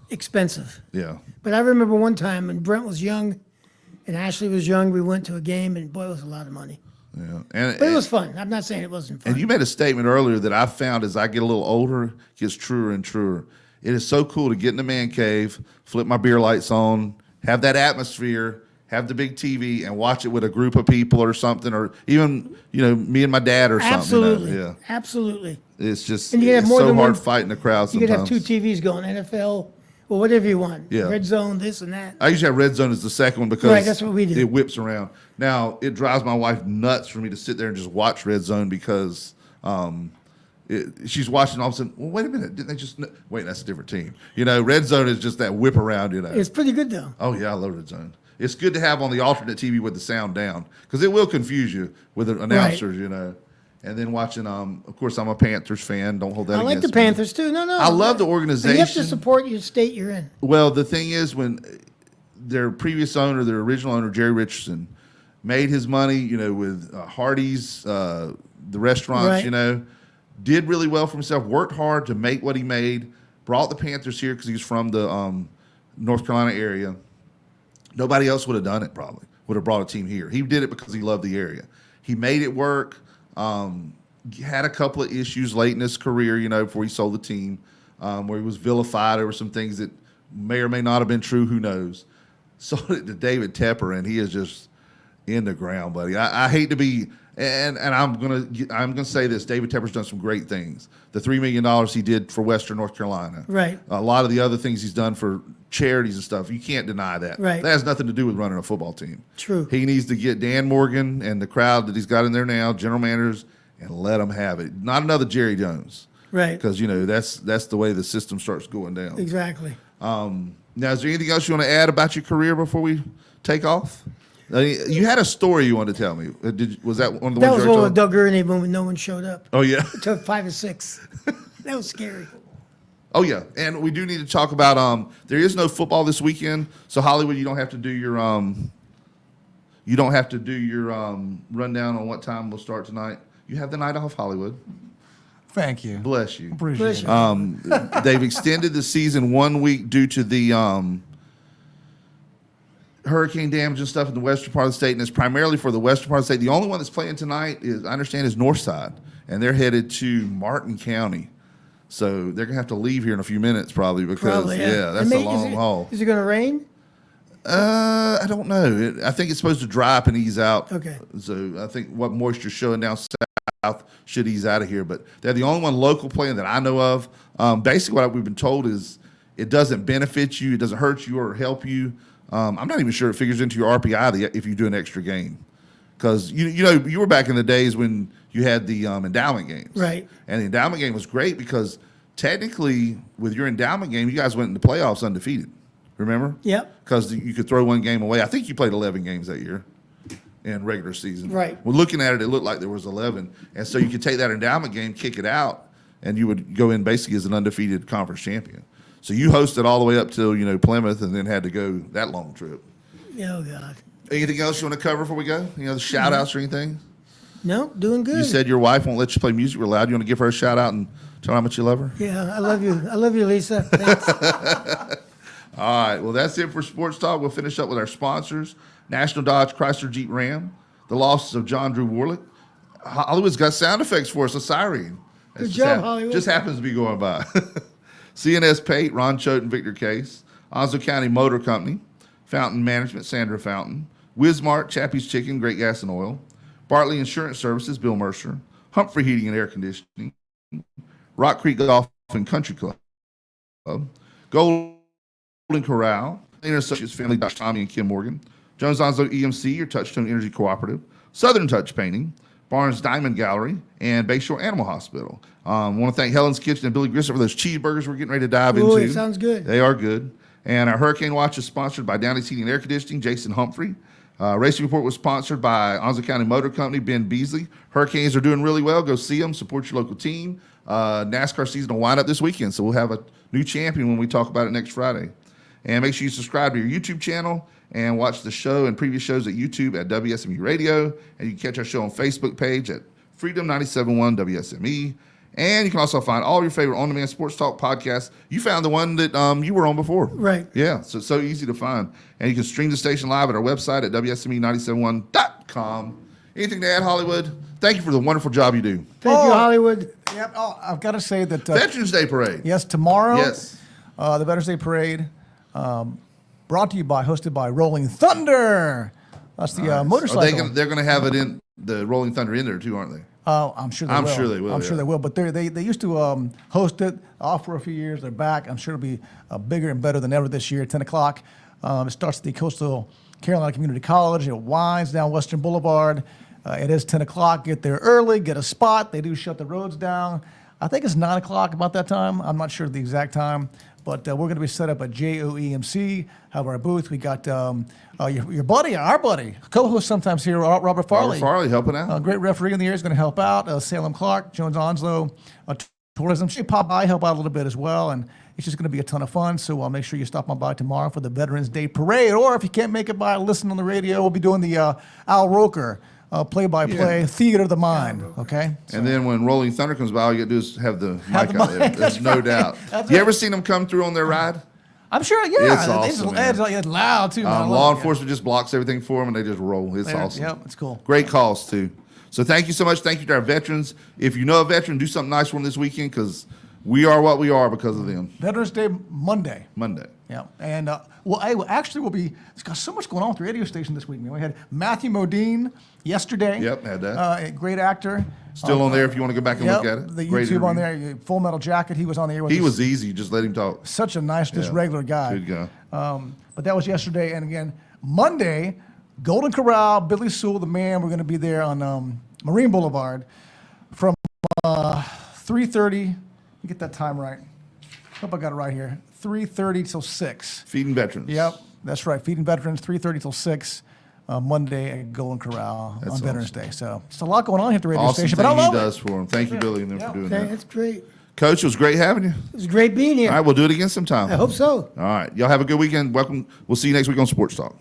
expensive. Yeah. But I remember one time when Brent was young and Ashley was young, we went to a game, and boy, it was a lot of money. Yeah. But it was fun. I'm not saying it wasn't fun. And you made a statement earlier that I found as I get a little older, gets truer and truer. It is so cool to get in the man cave, flip my beer lights on, have that atmosphere, have the big TV, and watch it with a group of people or something, or even, me and my dad or something. Absolutely. Yeah. Absolutely. It's just And you can have it's more so than hard one- fighting the crowd You sometimes. could have two TVs going, NFL Well, whatever you want. Yeah. Red zone, this and that. I usually have red zone as the second one because Right, that's what we do. it whips around. Now, it drives my wife nuts for me to sit there and just watch red zone because she's watching all of a sudden, well, wait a minute, didn't they just wait, that's a different team. Red zone is just that whip around, It's pretty good, though. Oh, yeah, I love red zone. It's good to have on the alternate TV with the sound down because it will confuse you with the announcers, And then watching, of course, I'm a Panthers fan. Don't hold that I like against the me. Panthers, too. No. I love the organization. You have to support your state you're in. Well, the thing is, when their previous owner, their original owner, Jerry Richardson, made his money, with Hardee's, the restaurants, Right. Did really well for himself, worked hard to make what he made, brought the Panthers here because he was from the North Carolina area. Nobody else would have done it probably, would have brought a team here. He did it because he loved the area. He made it work. Had a couple of issues late in his career, before he sold the team, where he was vilified over some things that may or may not have been true. Who knows? Sold it to David Tepper, and he is just in the ground, buddy. I hate to be, and I'm gonna say this: David Tepper's done some great things. The $3 million he did for Western North Carolina, Right. A lot of the other things he's done for charities and stuff, you can't deny that. Right. That has nothing to do with running a football team. True. He needs to get Dan Morgan and the crowd that he's got in there now, general managers, and let them have it. Not another Jerry Jones. Right. Because, that's the way the system starts going down. Exactly. Now, is there anything else you want to add about your career before we take off? You had a story you wanted to tell me. Was that one of the That ones was you one already with Doug Gurney when no one showed up. Oh, yeah. It took 5 or 6. That was scary. Oh, yeah. And we do need to talk about there is no football this weekend. So, Hollywood, you don't have to do your rundown on what time we'll start tonight. You have the night off, Hollywood. Thank you. Bless you. Appreciate Bless it. you. They've extended the season 1 week due to the hurricane damage and stuff in the western part of the state, and it's primarily for the western part of the state. The only one that's playing tonight is, I understand, is Northside, and they're headed to Martin County. So they're going to have to leave here in a few minutes probably because, that's a long haul. Is it going to rain? I don't know. I think it's supposed to dry up and ease out. Okay. So I think what moisture's showing down south should ease out of here. But they're the only one local playing that I know of. Basically, what we've been told is it doesn't benefit you, it doesn't hurt you or help you. I'm not even sure it figures into your RPI if you do an extra game. Because, you were back in the days when you had the endowment games. Right. And the endowment game was great because technically with your endowment game, you guys went into playoffs undefeated. Remember? Yep. Because you could throw one game away. I think you played 11 games that year in regular season. Right. Well, looking at it, it looked like there was 11. And so you could take that endowment game, kick it out, and you would go in basically as an undefeated conference champion. So you hosted all the way up till, Plymouth and then had to go that long trip. Oh, God. Anything else you want to cover before we go? Any other shout outs or anything? No, doing good. You said your wife won't let you play music real loud. You want to give her a shout out and tell her how much you love her? Yeah, I love you. I love you, Lisa. Thanks. All right. Well, that's it for Sports Talk. We'll finish up with our sponsors. National Dodge Chrysler Jeep Ram. The losses of John Drew Warlick. Hollywood's got sound effects for us, a siren. Good job, Hollywood. Just happens to be going by. CNS Pate, Ron Choate and Victor Case. Onslow County Motor Company. Fountain Management, Sandra Fountain. Wismart, Chappie's Chicken, Great Gas and Oil. Bartley Insurance Services, Bill Mercer. Humphrey Heating and Air Conditioning. Rock Creek Golf and Country Club. Golden Corral. Cleaner Associates Family, Dr. Tommy and Kim Morgan. Jones Onslow EMC, your Touchstone Energy Cooperative. Southern Touch Painting. Barnes Diamond Gallery, and Bayshore Animal Hospital. I want to thank Helen's Kitchen and Billy Grissom for those cheeseburgers we're getting ready to dive into. It sounds good. They are good. And our Hurricane Watch is sponsored by Downey's Heating and Air Conditioning, Jason Humphrey. Racing Report was sponsored by Onslow County Motor Company, Ben Beasley. Hurricanes are doing really well. Go see them. Support your local team. NASCAR season will wind up this weekend, so we'll have a new champion when we talk about it next Friday. And make sure you subscribe to your YouTube channel and watch the show and previous shows at YouTube at WSME Radio. And you can catch our show on Facebook page at Freedom 97.1 WSME. And you can also find all your favorite on-demand sports talk podcasts. You found the one that you were on before. Right. Yeah, so it's so easy to find. And you can stream the station live at our website at WSME971.com. Anything to add, Hollywood? Thank you for the wonderful job you do. Thank you, Hollywood. Yep. Oh, I've got to say that. Veterans Day Parade. Yes, tomorrow. Yes. The Veterans Day Parade, hosted by Rolling Thunder. That's the motorcycle. They're going to have it in the Rolling Thunder in there too, aren't they? I'm sure they will. I'm sure they will, I'm sure yeah. they will. But they used to host it off for a few years. They're back. I'm sure it'll be bigger and better than ever this year. 10 o'clock. It starts at the Coastal Carolina Community College. It winds down Western Boulevard. It is 10 o'clock. Get there early. Get a spot. They do shut the roads down. I think it's 9 o'clock about that time. I'm not sure the exact time. But we're going to be set up at JOEMC, have our booth. We got your buddy, our buddy, co-host sometimes here, Robert Farley. Robert Farley helping out. A great referee in the area is going to help out. Salem Clark, Jones Onslow, tourism. She pop by, help out a little bit as well. And it's just going to be a ton of fun. So I'll make sure you stop on by tomorrow for the Veterans Day Parade. Or if you can't make it by, listen on the radio. We'll be doing the Al Roker play-by-play, Yeah. Theater of the Mind. Okay? And then when Rolling Thunder comes by, all you got to do is have the Have mic the out there. mic, There's no doubt. That's You right. ever seen them come through on their ride? I'm sure, yeah. It's awesome, man. It's loud, too. man. I love Law it, yeah. enforcement just blocks everything for them, and they just roll. It's There, awesome. Yep, it's cool. Great calls, too. So thank you so much. Thank you to our veterans. If you know a veteran, do something nice for them this weekend, because we are what we are because of them. Veterans Day Monday. Monday. Yeah, and we'll be. It's got so much going on with the radio station this week, man. We had Matthew Modine yesterday. Yep, had that. A great actor. Still on there if you want to go back and Yep, look at it. the Great YouTube on interview. there. Full Metal Jacket. He was on the air with He us. was easy. Just let him talk. Such a nice, just Yeah. regular guy. Good guy. But that was yesterday, and again Monday, Golden Corral, Billy Sewell, the man. We're going to be there on Marine Boulevard from 3:30. Let me get that time right. Hope I got it right here. 3:30 till 6. Feeding veterans. Yep, that's right. Feeding veterans, 3:30 till 6, Monday at Golden Corral That's on Veterans awesome. Day. So it's a lot going on here at the radio Awesome station, thing but I he love does it. for him. Thank you, Billy, and them Yep. for doing Okay, that. that's great. Coach, it was great having you. It was great being here. All right, we'll do it again sometime. I hope so. All right. Y'all have a good weekend. Welcome. We'll see you next week on Sports Talk.